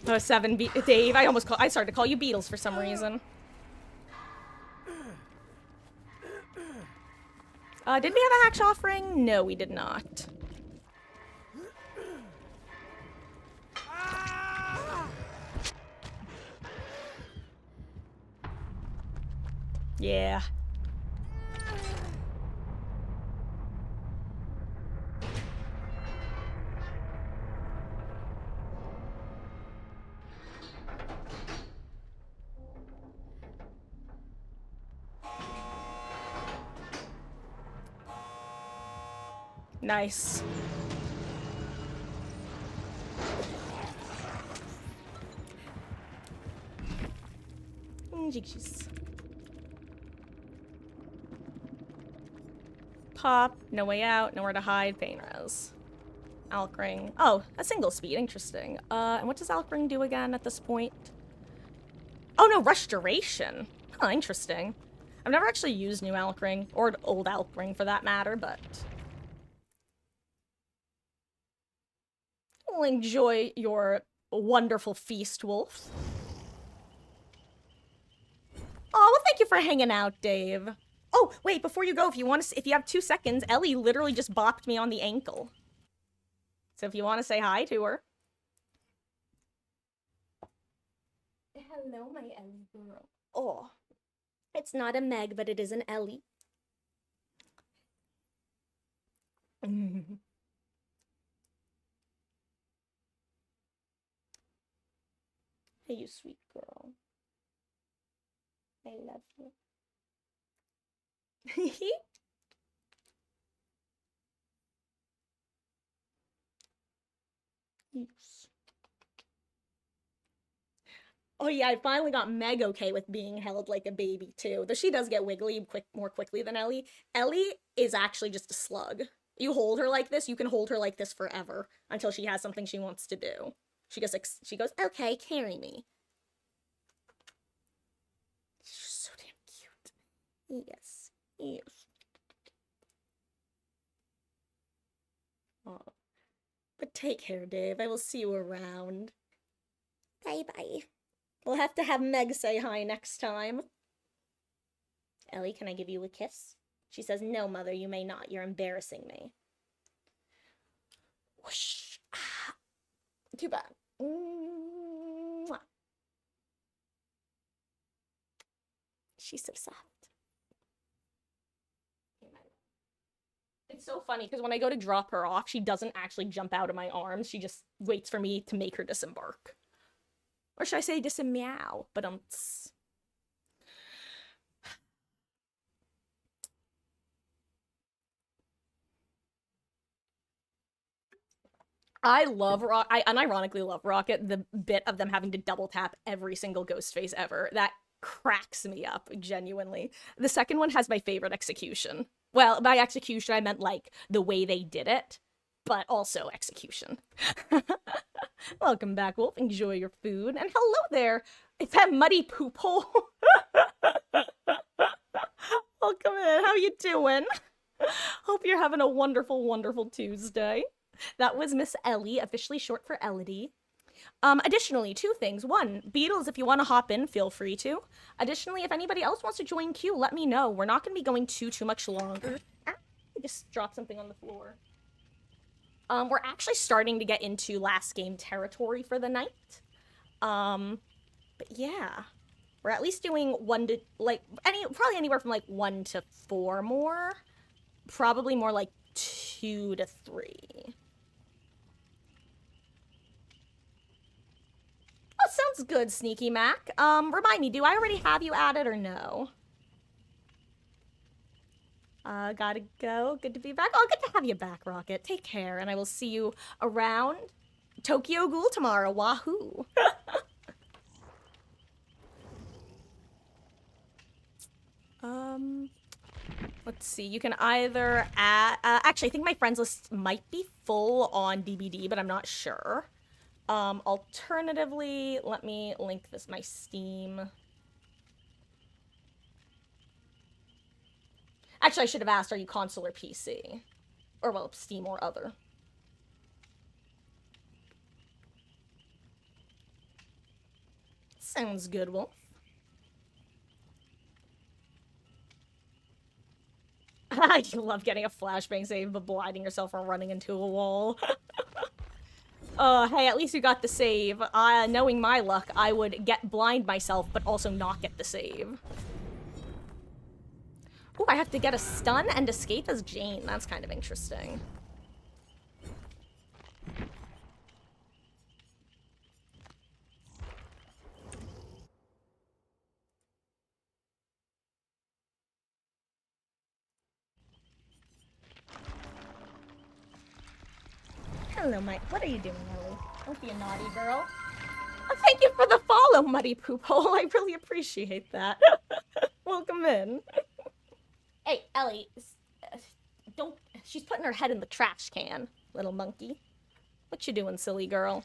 Oh, 7 Dave. I started to call you Beatles for some reason. Did we have a hatch offering? No, we did not. Yeah. Nice. Jeez. Pop, no way out, nowhere to hide, pain res. Alk ring. Oh, a single speed, interesting. And what does Alk ring do again at this point? Oh no, rush duration. Huh, interesting. I've never actually used new Alk ring, or old Alk ring for that matter, but... We'll enjoy your wonderful feast, Wolf. Oh, well, thank you for hanging out, Dave. Oh, wait, before you go, if you have 2 seconds, Ellie literally just bopped me on the ankle. So if you want to say hi to her. Hello, my Ellie girl. Oh, it's not a Meg, but it is an Ellie. Hey, you sweet girl. I love you. Yes. Oh yeah, I finally got Meg okay with being held like a baby too. Though she does get wiggly more quickly than Ellie. Ellie is actually just a slug. You hold her like this, you can hold her like this forever until she has something she wants to do. She goes, okay, carry me. She's so damn cute. Yes, yes. Oh. But take care, Dave. I will see you around. Bye-bye. We'll have to have Meg say hi next time. Ellie, can I give you a kiss? She says, no, Mother, you may not. You're embarrassing me. Whoosh. Ah. Too bad. Mwah. She's so soft. It's so funny because when I go to drop her off, she doesn't actually jump out of my arms. She just waits for me to make her disembark. Or should I say disemeow? But I love I unironically love Rocket, the bit of them having to double tap every single ghost face ever. That cracks me up, genuinely. The second one has my favorite execution. Well, by execution, I meant, like, the way they did it, but also execution. Welcome back, Wolf. Enjoy your food. And hello there. It's that muddy poop hole. Welcome in. How you doing? Hope you're having a wonderful, wonderful Tuesday. That was Miss Ellie, officially short for Elodie. Additionally, two things. One, Beatles, if you want to hop in, feel free to. Additionally, if anybody else wants to join queue, let me know. We're not going to be going too much longer. Ah, I just dropped something on the floor. We're actually starting to get into last game territory for the night. But yeah. We're at least doing probably anywhere from like 1 to 4 more. Probably more like 2 to 3. Oh, sounds good, Sneaky Mac. Remind me, do I already have you added or no? Gotta go. Good to be back. Oh, good to have you back, Rocket. Take care, and I will see you around Tokyo Ghoul tomorrow. Wahoo! Let's see. You can either add... actually, I think my friends list might be full on DBD, but I'm not sure. Alternatively, let me link my Steam. Actually, I should have asked, are you console or PC? Or, well, Steam or other. Sounds good, Wolf. I love getting a flashbang save, but blinding yourself or running into a wall. Hey, at least you got the save. Knowing my luck, I would blind myself, but also not get the save. Ooh, I have to get a stun and escape as Jane. That's kind of interesting. Hello, Mike. What are you doing, Ellie? Don't be a naughty girl. Oh, thank you for the follow, Muddy Poop Hole. I really appreciate that. Welcome in. Hey, Ellie. Don't... She's putting her head in the trash can, little monkey. What you doing, silly girl?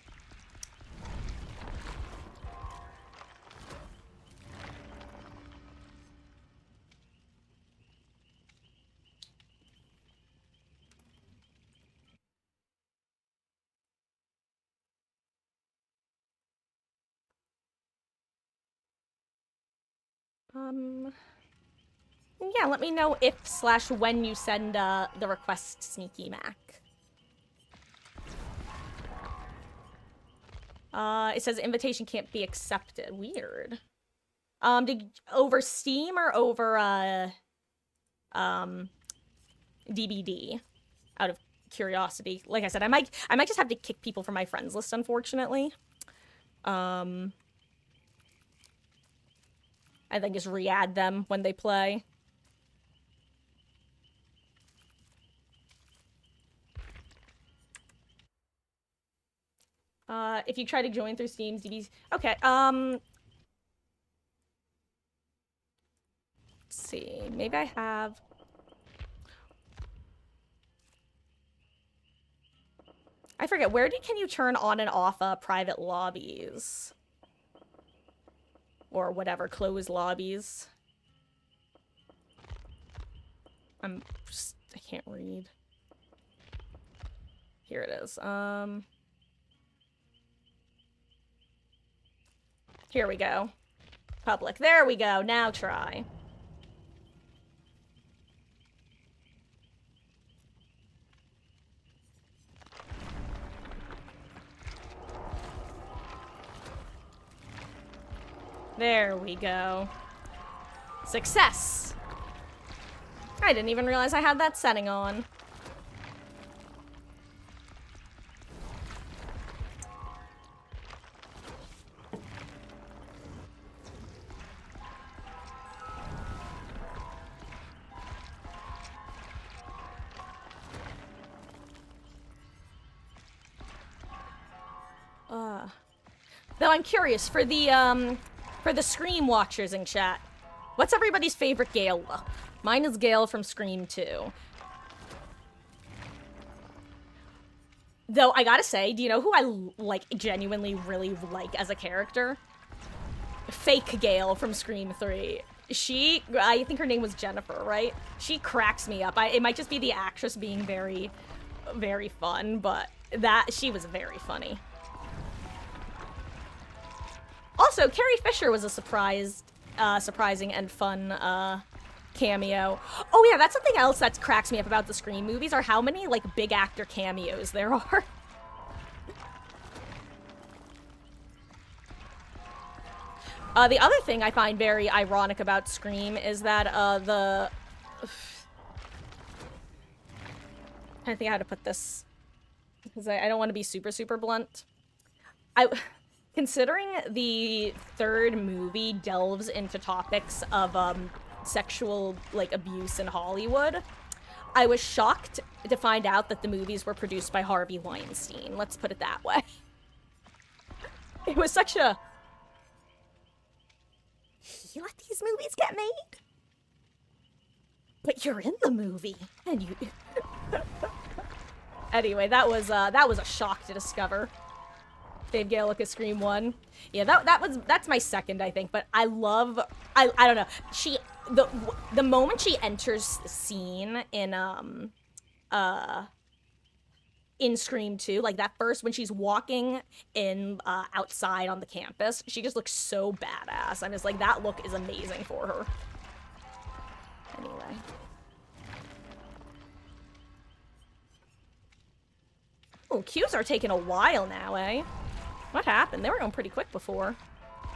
Yeah, let me know if/when you send the request, Sneaky Mac. It says invitation can't be accepted. Weird. Over Steam or over DBD? Out of curiosity. Like I said, I might just have to kick people from my friends list, unfortunately. And then just re-add them when they play. If you try to join through Steam's DBs... Okay, let's see. Maybe I have... I forget, can you turn on and off private lobbies? Or whatever, closed lobbies. I can't read. Here it is. Here we go. Public. There we go. Now try. There we go. Success! I didn't even realize I had that setting on. Though I'm curious, for the Scream watchers in chat, what's everybody's favorite Gale look? Mine is Gale from Scream 2. Though, I gotta say, do you know who I, genuinely really like as a character? Fake Gale from Scream 3. I think her name was Jennifer, right? She cracks me up. It might just be the actress being very, very fun, but she was very funny. Also, Carrie Fisher was a surprising and fun cameo. Oh yeah, that's something else that cracks me up about the Scream movies, are how many like big actor cameos there are. The other thing I find very ironic about Scream is that I think I had to put this because I don't want to be super blunt. Considering the third movie delves into topics of sexual like abuse in Hollywood, I was shocked to find out that the movies were produced by Harvey Weinstein. Let's put it that way. It was such a... You let these movies get made? But you're in the movie, and you... Anyway, that was a shock to discover. Dave Gaelic is Scream 1. Yeah, that's my second, I think, but I don't know. The moment she enters the scene in Scream 2, like that first when she's walking in outside on the campus, she just looks so badass. I'm just like, that look is amazing for her. Anyway. Oh, queues are taking a while now, eh? What happened? They were going pretty quick before.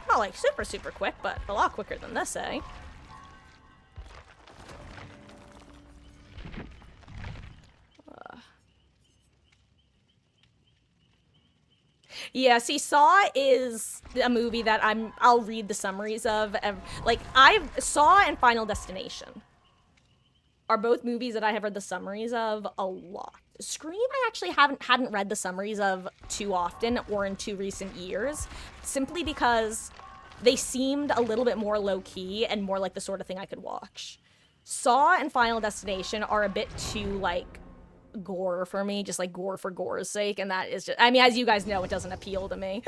Not like super quick, but a lot quicker than this, eh? Yeah, see, Saw is a movie that I'll read the summaries of. Like, Saw and Final Destination are both movies that I have read the summaries of a lot. Scream, I actually hadn't read the summaries of too often or in too recent years, simply because they seemed a little bit more low-key and more like the sort of thing I could watch. Saw and Final Destination are a bit too, like, gore for me, just like gore for gore's sake, and that is just, I mean, as you guys know, it doesn't appeal to me.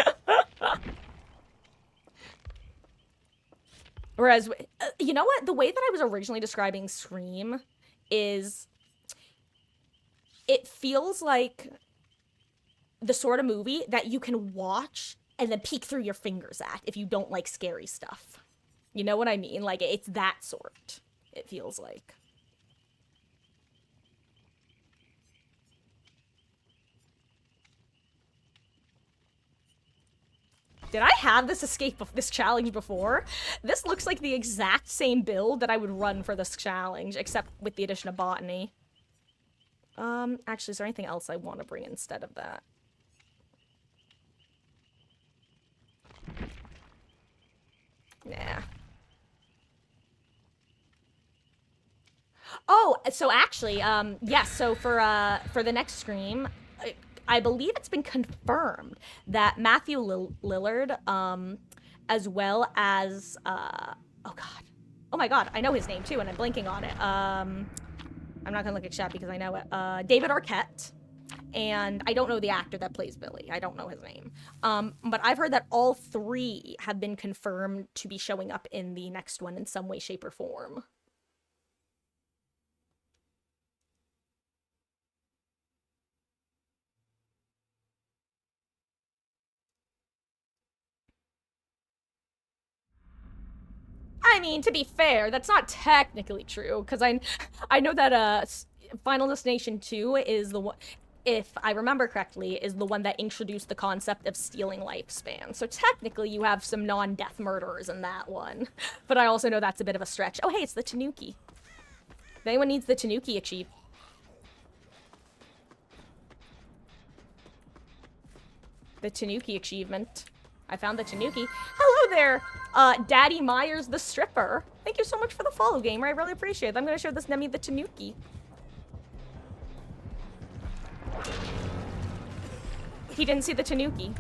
Whereas, you know what? The way that I was originally describing Scream is, it feels like the sort of movie that you can watch and then peek through your fingers at if you don't like scary stuff. You know what I mean? Like, it's that sort, it feels like. Did I have this challenge before? This looks like the exact same build that I would run for this challenge, except with the addition of botany. Actually, is there anything else I want to bring instead of that? Nah. Oh, so actually, yes, so for the next Scream, I believe it's been confirmed that Matthew Lillard, as well as, oh my god, I know his name too, and I'm blanking on it. I'm not gonna look at chat because I know it. David Arquette, and I don't know the actor that plays Billy. I don't know his name. But I've heard that all three have been confirmed to be showing up in the next one in some way, shape, or form. I mean, to be fair, that's not technically true, because I know that Final Destination 2 is the one, if I remember correctly, is the one that introduced the concept of stealing lifespan. So technically you have some non-death murderers in that one. But I also know that's a bit of a stretch. Oh hey, it's the Tanuki. If anyone needs the Tanuki achievement. The Tanuki achievement. I found the Tanuki. Hello there, Daddy Myers the stripper. Thank you so much for the follow, gamer. I really appreciate it. I'm gonna show this Nemi the Tanuki. He didn't see the Tanuki.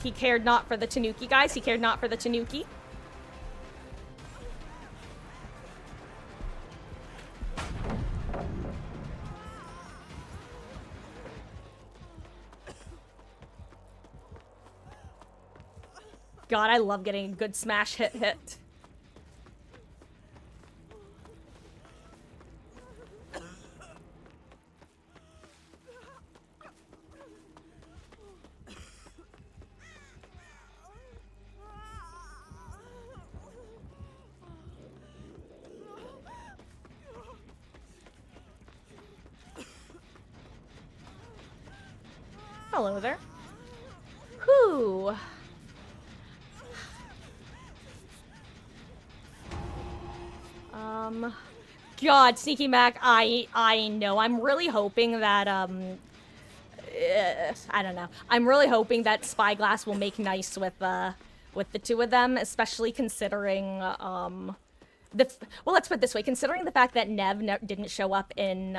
He cared not for the Tanuki, guys. He cared not for the Tanuki. God, I love getting a good smash hit. Hello there. Whew. God, Sneaky Mac, I know. I'm really hoping that, I don't know. I'm really hoping that Spyglass will make nice with the two of them, especially considering, well, let's put it this way. Considering the fact that Nev didn't show up in,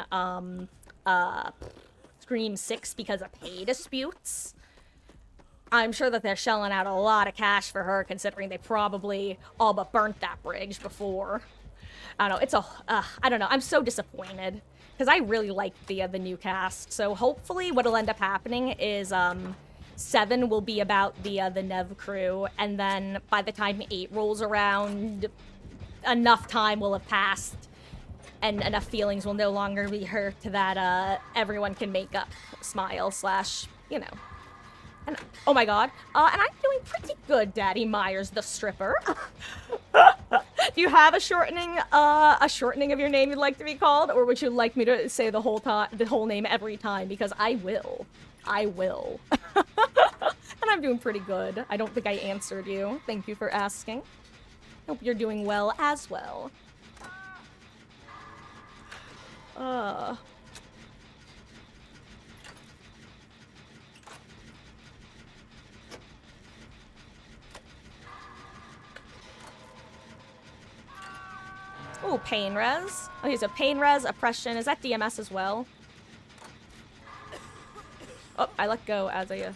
Scream 6 because of pay disputes, I'm sure that they're shelling out a lot of cash for her, considering they probably all but burnt that bridge before. I don't know. It's I don't know. I'm so disappointed because I really liked the new cast. So hopefully, what'll end up happening is 7 will be about the Nev crew, and then by the time 8 rolls around, enough time will have passed, and enough feelings will no longer be hurt that everyone can make up smile / you know. And, oh my god. And I'm doing pretty good, Daddy Myers the stripper. Do you have a shortening of your name you'd like to be called, or would you like me to say the whole name every time? Because I will. I will. And I'm doing pretty good. I don't think I answered you. Thank you for asking. Hope you're doing well as well. Ooh, pain res. Okay, so pain res, oppression. Is that DMS as well? Oh, I let go as I...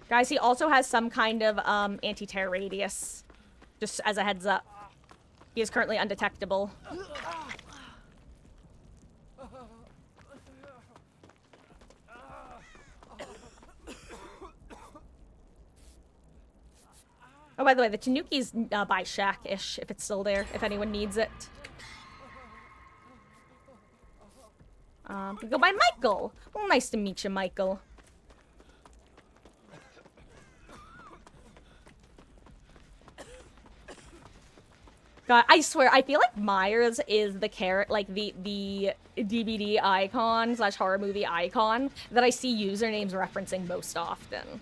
Guys, he also has some kind of anti-tear radius. Just as a heads up. He is currently undetectable. Oh, by the way, the Tanuki's by Shack-ish, if it's still there, if anyone needs it. We go by Michael. Well, nice to meet you, Michael. God, I swear, I feel like Myers is the the DVD icon / horror movie icon that I see usernames referencing most often.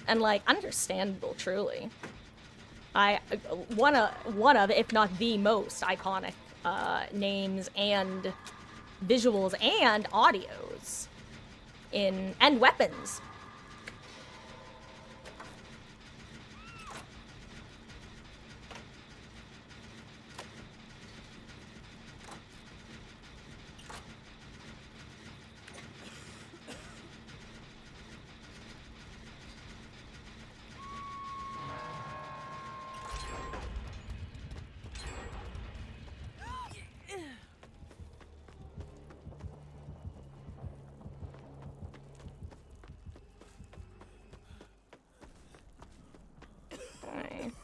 And, like, understandable, truly. One of, if not the most iconic names and visuals and audios and weapons.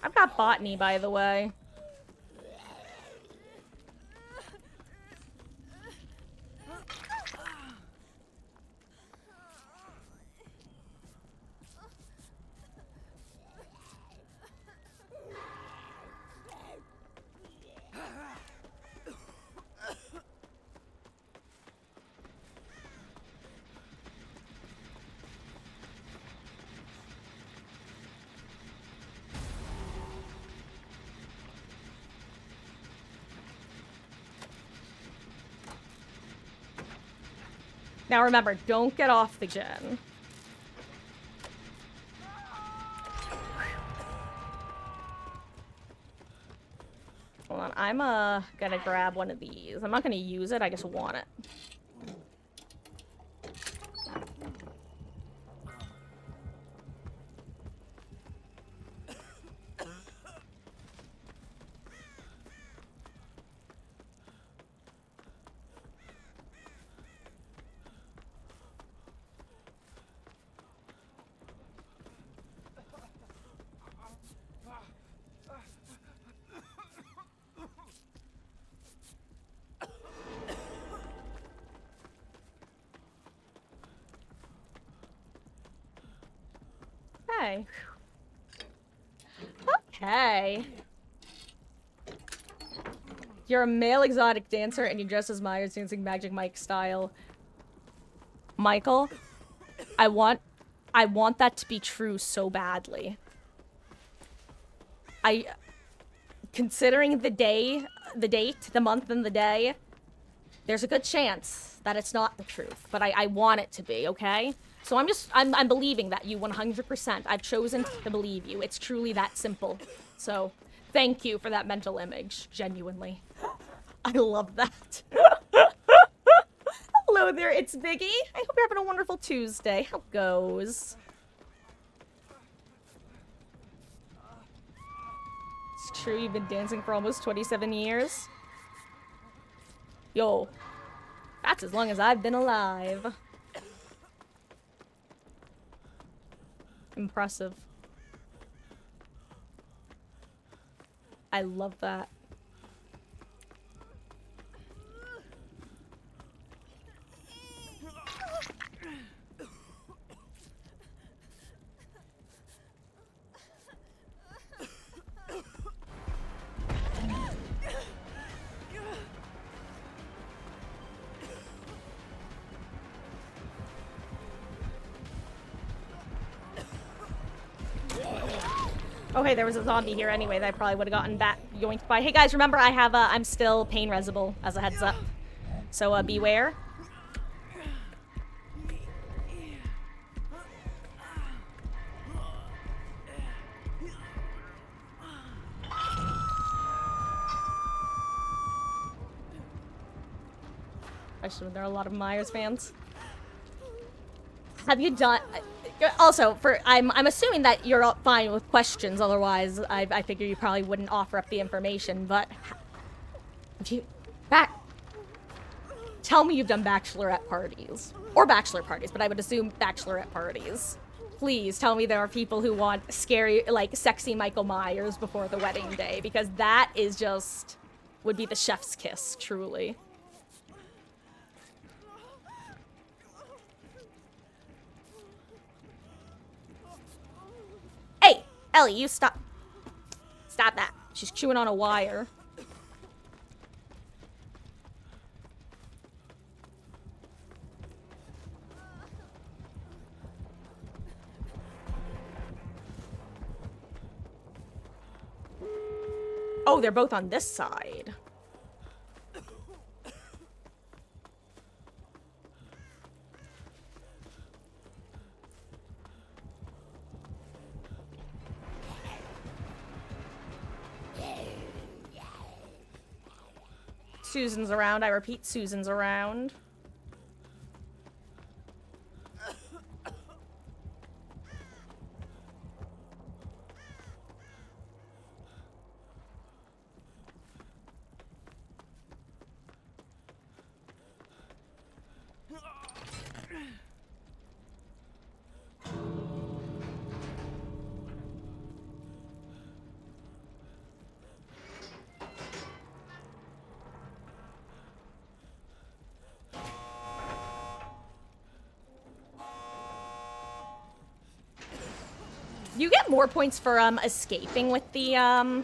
I've got botany, by the way. Now remember, don't get off the gen. Hold on, I'm gonna grab one of these. I'm not gonna use it, I just want it. Okay. You're a male exotic dancer and you dress as Myers dancing Magic Mike style. Michael, I want that to be true so badly. Considering the date, the month, and the day, there's a good chance that it's not the truth, but I want it to be, okay? So I'm believing that you 100%. I've chosen to believe you. It's truly that simple. So, thank you for that mental image, genuinely. I love that. Hello there, it's Biggie. I hope you're having a wonderful Tuesday. How goes? It's true, you've been dancing for almost 27 years. Yo, that's as long as I've been alive. Impressive. I love that. Okay, there was a zombie here anyway that I probably would have gotten back yoinked by. Hey guys, remember I have I'm still pain resible as a heads up. So beware. Actually, there are a lot of Myers fans. Have you done? Also, I'm assuming that you're fine with questions. Otherwise, I figure you probably wouldn't offer up the information. But if you tell me you've done bachelorette parties or bachelor parties, but I would assume bachelorette parties. Please tell me there are people who want scary, like sexy Michael Myers before the wedding day, because that is just would be the chef's kiss, truly. Hey, Ellie, you stop. Stop that. She's chewing on a wire. Oh, they're both on this side. Susan's around. I repeat, Susan's around. You get more points for escaping with the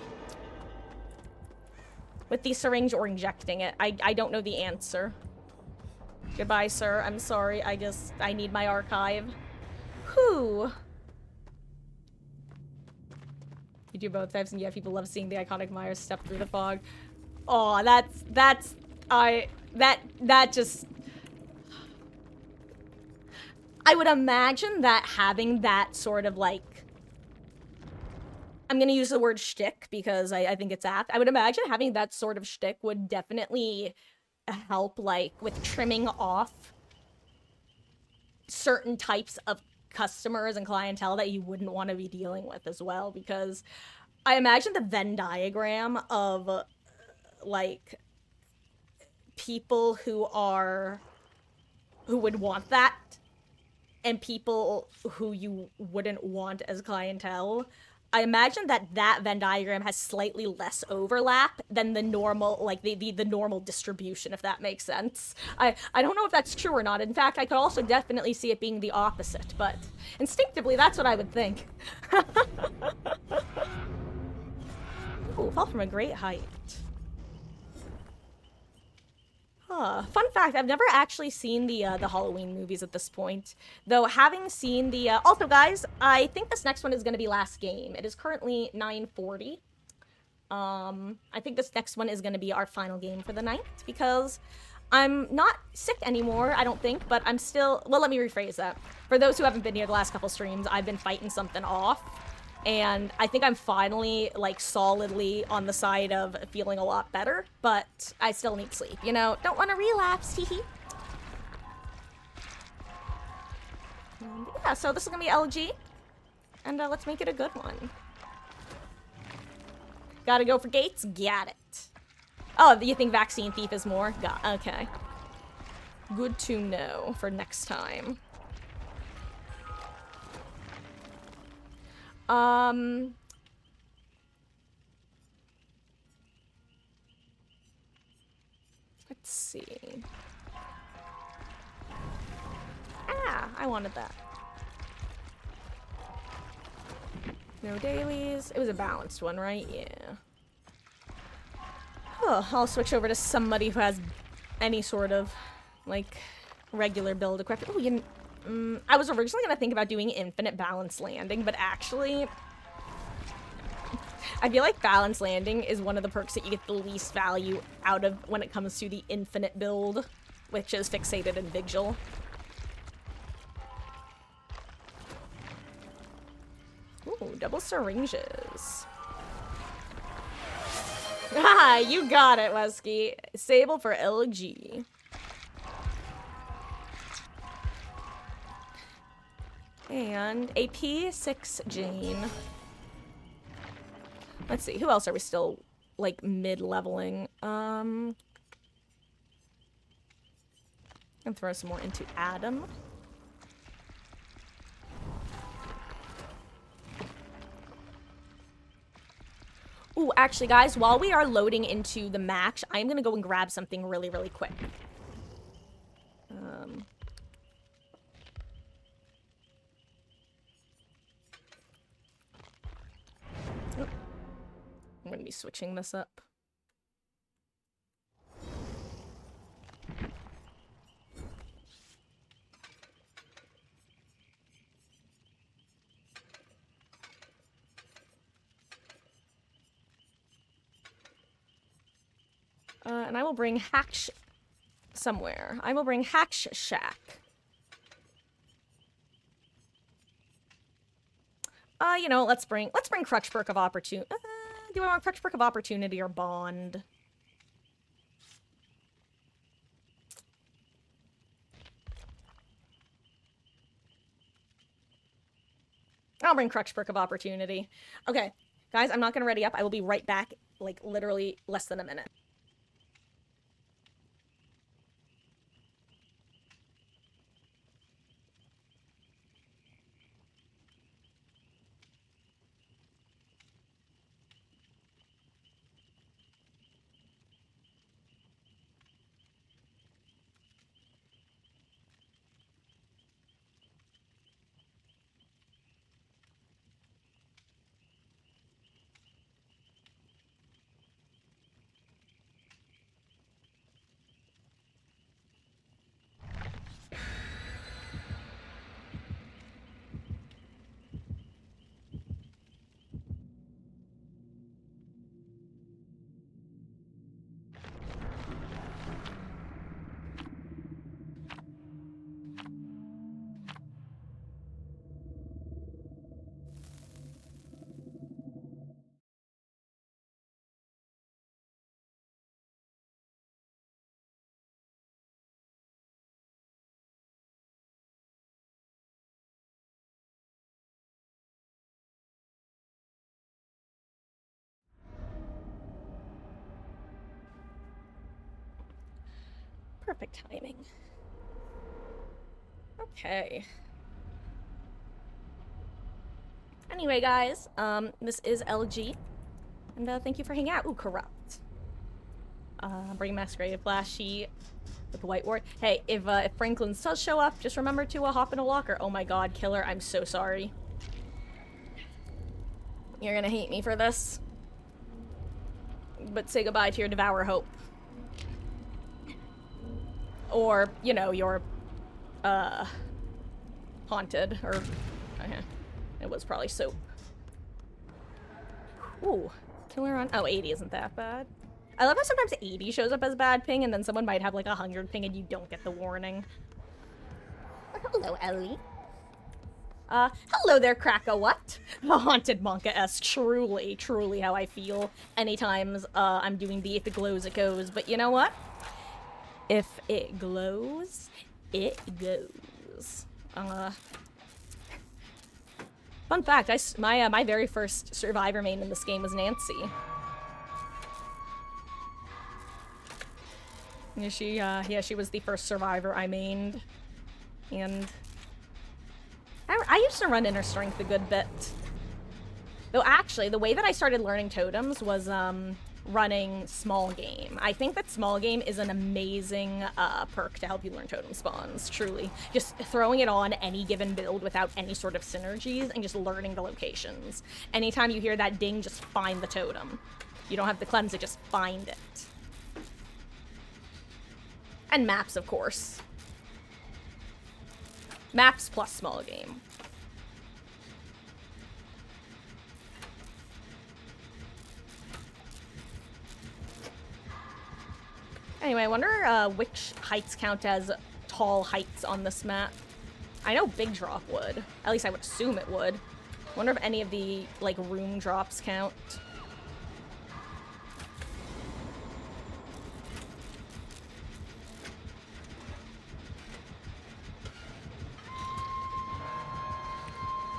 syringe or injecting it. I don't know the answer. Goodbye, sir. I'm sorry. I need my archive. Whew. You do both types, and yeah, people love seeing the iconic Myers step through the fog. Oh, that just. I would imagine that having that sort of like. I'm gonna use the word shtick because I think it's apt. I would imagine having that sort of shtick would definitely help, like, with trimming off certain types of customers and clientele that you wouldn't want to be dealing with as well, because I imagine the Venn diagram of, like, people who would want that and people who you wouldn't want as clientele. I imagine that Venn diagram has slightly less overlap than the normal, like, the normal distribution, if that makes sense. I don't know if that's true or not. In fact, I could also definitely see it being the opposite, but instinctively, that's what I would think. Ooh, fell from a great height. Huh. Fun fact, I've never actually seen the Halloween movies at this point. Though having seen the also guys, I think this next one is going to be last game. It is currently 9:40. I think this next one is going to be our final game for the night because I'm not sick anymore, I don't think, but I'm still, well, let me rephrase that. For those who haven't been here the last couple streams, I've been fighting something off. And I think I'm finally, like, solidly on the side of feeling a lot better, but I still need sleep, you know? Don't want to relapse, hee hee. Yeah, so this is gonna be LG, and let's make it a good one. Gotta go for gates? Got it. Oh, you think Vaccine Thief is more? Okay. Good to know for next time. Let's see. Ah, I wanted that. No dailies. It was a balanced one, right? Yeah. Oh, I'll switch over to somebody who has any sort of, like, regular build equipment. Oh, you... I was originally going to think about doing infinite balance landing, but actually... I feel like balance landing is one of the perks that you get the least value out of when it comes to the infinite build, which is fixated in Vigil. Ooh, double syringes. Ah, you got it, Wesky. Sable for LG. And a P6 Jane. Let's see, who else are we still, like, mid-leveling? And throw some more into Adam. Ooh, actually, guys, while we are loading into the match, I'm gonna go and grab something really, really quick. I'm gonna be switching this up. And I will bring Hatch somewhere. I will bring Hatch Shack. You know, let's bring Crutch Perk of Opportunity. Do I want Crutch Perk of Opportunity or Bond? I'll bring Crutch Perk of Opportunity. Okay, guys, I'm not gonna ready up. I will be right back, like, literally less than a minute. Perfect timing. Okay. Anyway, guys, this is LG, and thank you for hanging out. Ooh, Corrupt. Bring Masquerade Flashy with the White Ward. Hey, if Franklin does show up, just remember to hop in a locker. Oh my god, Killer, I'm so sorry. You're gonna hate me for this. but say goodbye to your Devour Hope. Or, you know, your, Haunted, or, it was probably Soap. Ooh, killer on, oh, 80 isn't that bad. I love how sometimes 80 shows up as bad ping, and then someone might have like 100 ping and you don't get the warning. Hello, Ellie. Hello there, Crack-a-what? The Haunted Monka-esque, truly how I feel anytime I'm doing the If It Glows, It Goes, but you know what? If it glows, it goes. Fun fact, my very first Survivor main in this game was Nancy. She was the first Survivor I mained. And I used to run Inner Strength a good bit. Though actually, the way that I started learning totems was running Small Game. I think that Small Game is an amazing perk to help you learn totem spawns, truly. Just throwing it on any given build without any sort of synergies and just learning the locations. Anytime you hear that ding, just find the totem. You don't have to cleanse it, just find it. And maps, of course. Maps plus Small Game. Anyway, I wonder which heights count as tall heights on this map. I know Big Drop would. At least I would assume it would. Wonder if any of the, like, room drops count.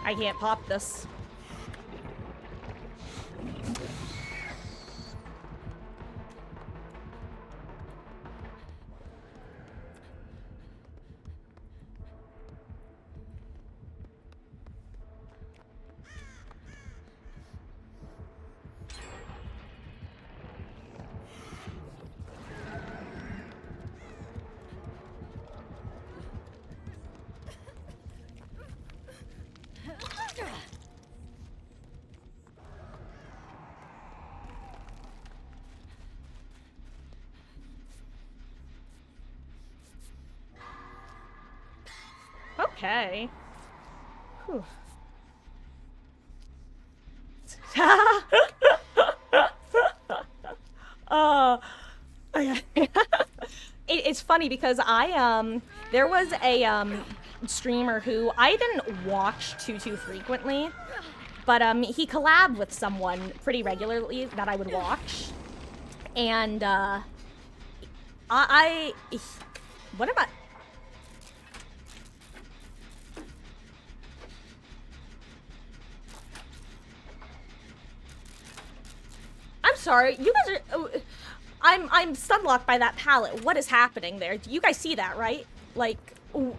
I can't pop this. Okay. Whew. It's funny because there was a streamer who I didn't watch too frequently, but he collabed with someone pretty regularly that I would watch, and what am I? I'm sorry, you guys are. I'm stunlocked by that pallet. What is happening there? You guys see that, right? Like, ooh.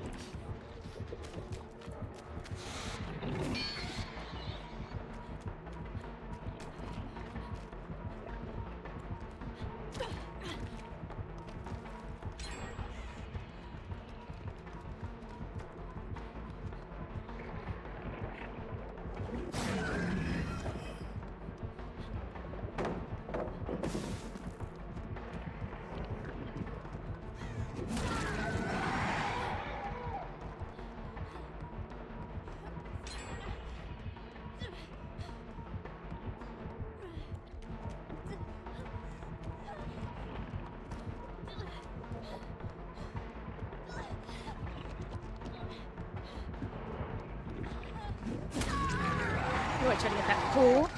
Oh, I tried to get that pull.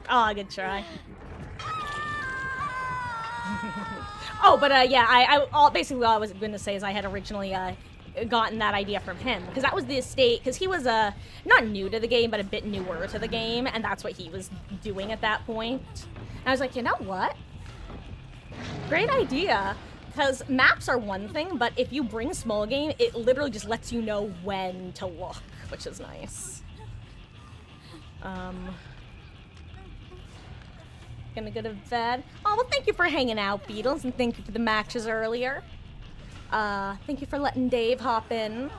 Oh, good try. Oh, but yeah, basically what I was going to say is I had originally gotten that idea from him, because that was the estate, because he was not new to the game, but a bit newer to the game, and that's what he was doing at that point. And I was like, you know what? Great idea. Because maps are one thing, but if you bring Small Game, it literally just lets you know when to look, which is nice. Gonna go to bed. Oh, well, thank you for hanging out, Beatles, and thank you for the matches earlier. Thank you for letting Dave hop in.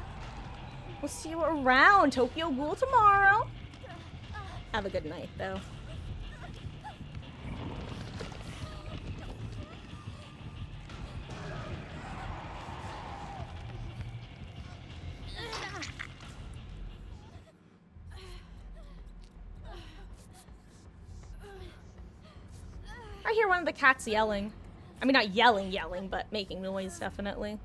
We'll see you around Tokyo Ghoul tomorrow. Have a good night, though. I hear one of the cats yelling. I mean, not yelling, but making noise, definitely.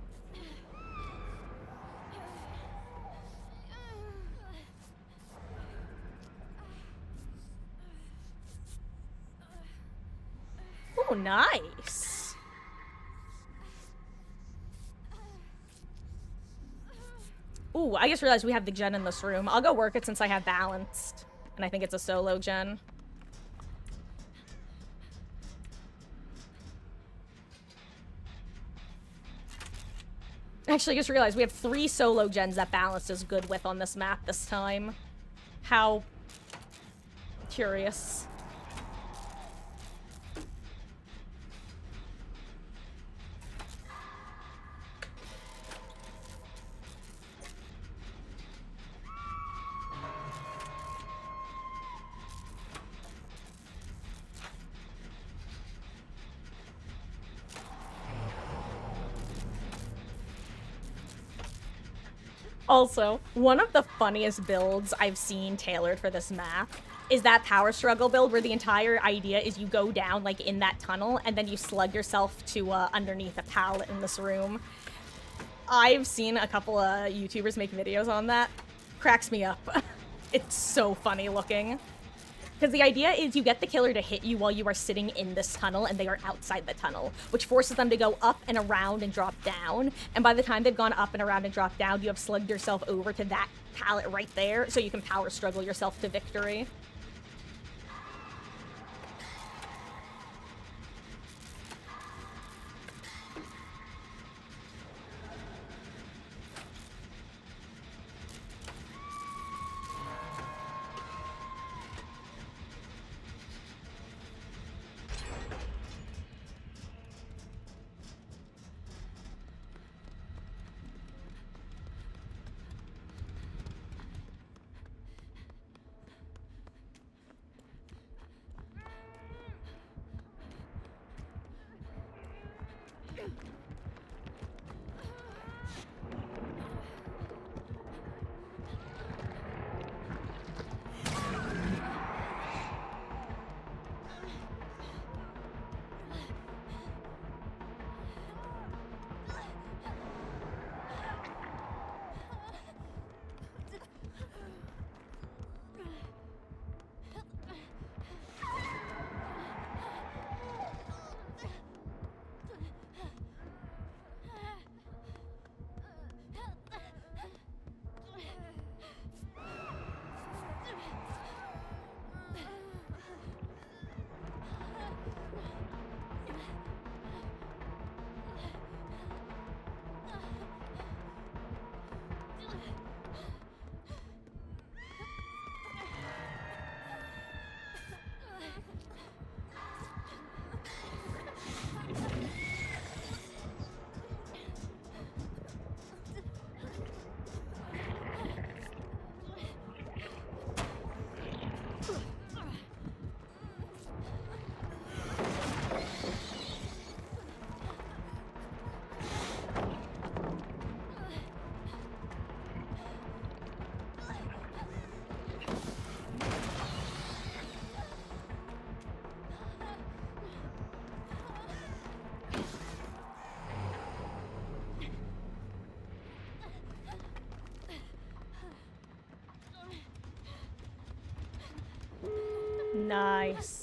Oh, nice. Ooh, I just realized we have the gen in this room. I'll go work it since I have balanced. And I think it's a solo gen. Actually, I just realized we have 3 solo gens that Balance is good with on this map this time. How curious. Also, one of the funniest builds I've seen tailored for this map is that power struggle build where the entire idea is you go down like in that tunnel and then you slug yourself to underneath a pallet in this room. I've seen a couple of YouTubers make videos on that. Cracks me up. It's so funny looking. Because the idea is you get the killer to hit you while you are sitting in this tunnel and they are outside the tunnel, which forces them to go up and around and drop down. And by the time they've gone up and around and dropped down, you have slugged yourself over to that pallet right there, so you can power struggle yourself to victory. Nice.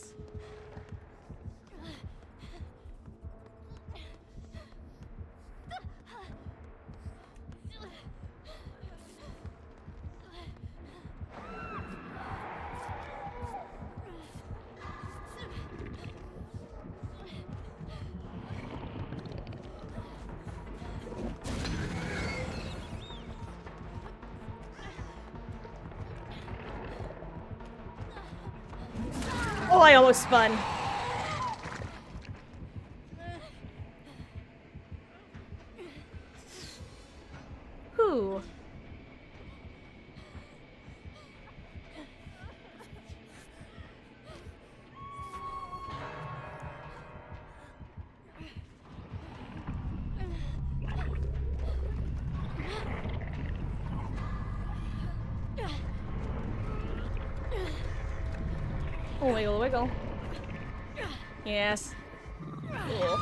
Oh, I almost spun. Whew. Wiggle, wiggle. Yes. Cool.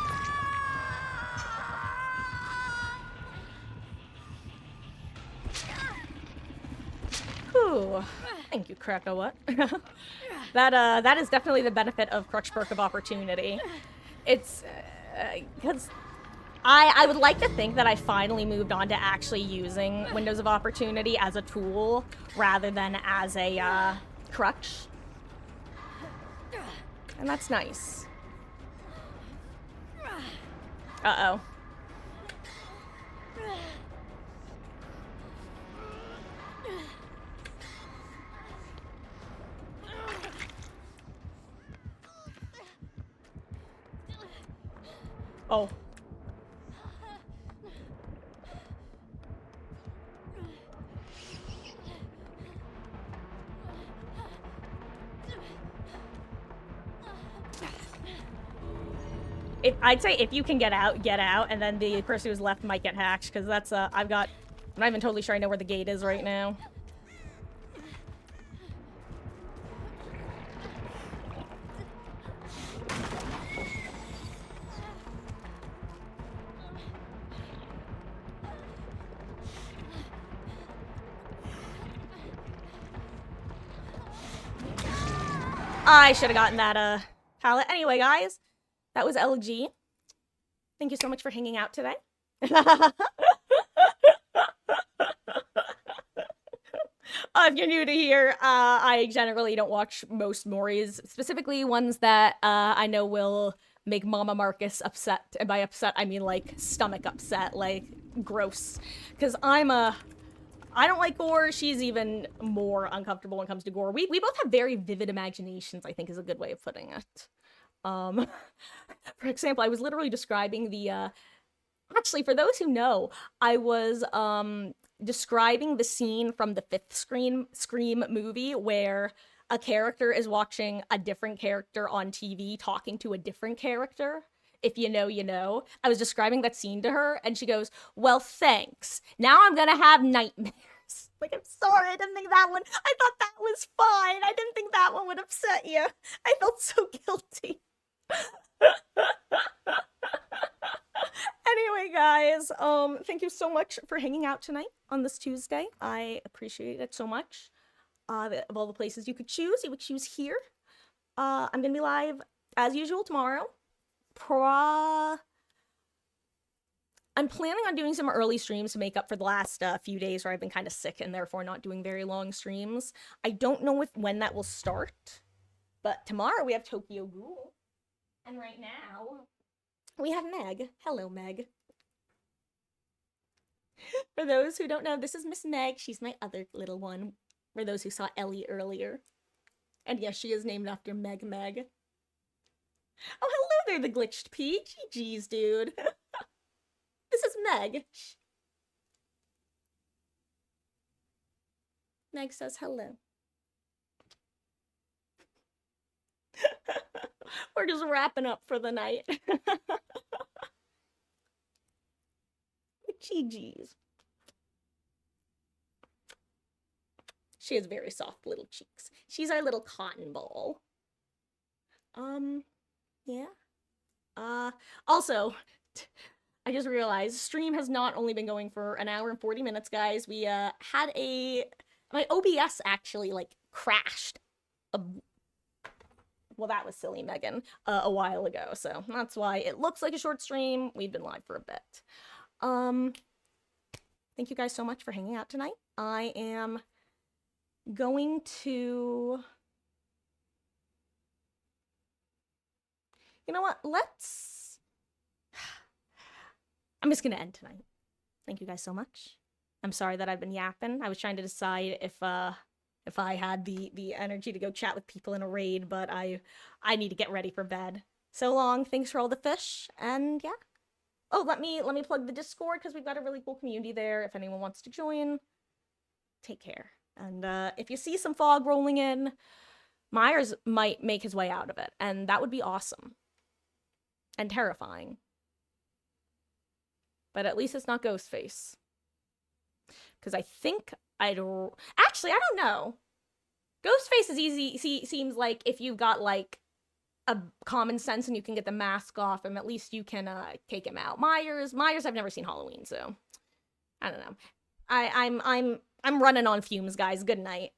Whew. Thank you, Krakow. That is definitely the benefit of Crutch Perk of Opportunity. It's, because I would like to think that I finally moved on to actually using Windows of Opportunity as a tool rather than as a, crutch. And that's nice. Uh-oh. Oh. I'd say if you can get out, and then the person who's left might get hacked, because that's, I'm not even totally sure I know where the gate is right now. I should have gotten that, palette. Anyway, guys, that was LG. Thank you so much for hanging out today. If you're new to here, I generally don't watch most Moris, specifically ones that I know will make Mama Marcus upset. And by upset, I mean like stomach upset, like gross. Because I don't like gore. She's even more uncomfortable when it comes to gore. We both have very vivid imaginations, I think is a good way of putting it. For example, I was literally describing the, actually, for those who know, I was, describing the scene from the fifth Scream movie where a character is watching a different character on TV talking to a different character. If you know, you know. I was describing that scene to her, and she goes, well, thanks. Now I'm gonna have nightmares. Like, I'm sorry, I didn't think that one, I thought that was fine. I didn't think that one would upset you. I felt so guilty. Anyway, guys, thank you so much for hanging out tonight on this Tuesday. I appreciate it so much. Of all the places you could choose, you would choose here. I'm gonna be live, as usual, tomorrow. I'm planning on doing some early streams to make up for the last few days where I've been kind of sick and therefore not doing very long streams. I don't know when that will start, but tomorrow we have Tokyo Ghoul. And right now, we have Meg. Hello, Meg. For those who don't know, this is Miss Meg. She's my other little one. For those who saw Ellie earlier. And yes, she is named after Meg. Oh, hello there, the glitched peach. GG's, dude. This is Meg. Meg says hello. We're just wrapping up for the night. GG's. She has very soft little cheeks. She's our little cotton ball. Yeah. Also, I just realized stream has not only been going for an hour and 40 minutes, guys. We, had my OBS actually, like, crashed. Well, that was silly, Megan, a while ago, so that's why it looks like a short stream. We've been live for a bit. Thank you guys so much for hanging out tonight. I am going to... You know what? I'm just gonna end tonight. Thank you guys so much. I'm sorry that I've been yapping. I was trying to decide if I had the energy to go chat with people in a raid, but I need to get ready for bed. So long. Thanks for all the fish, and yeah. Oh, let me plug the Discord, because we've got a really cool community there if anyone wants to join. Take care. And if you see some fog rolling in, Myers might make his way out of it, and that would be awesome. And terrifying. But at least it's not Ghostface. Because I think actually, I don't know. Ghostface is easy. Seems like if you've got like a common sense and you can get the mask off him, at least you can take him out. Myers, I've never seen Halloween, so I don't know. I'm running on fumes, guys. Good night.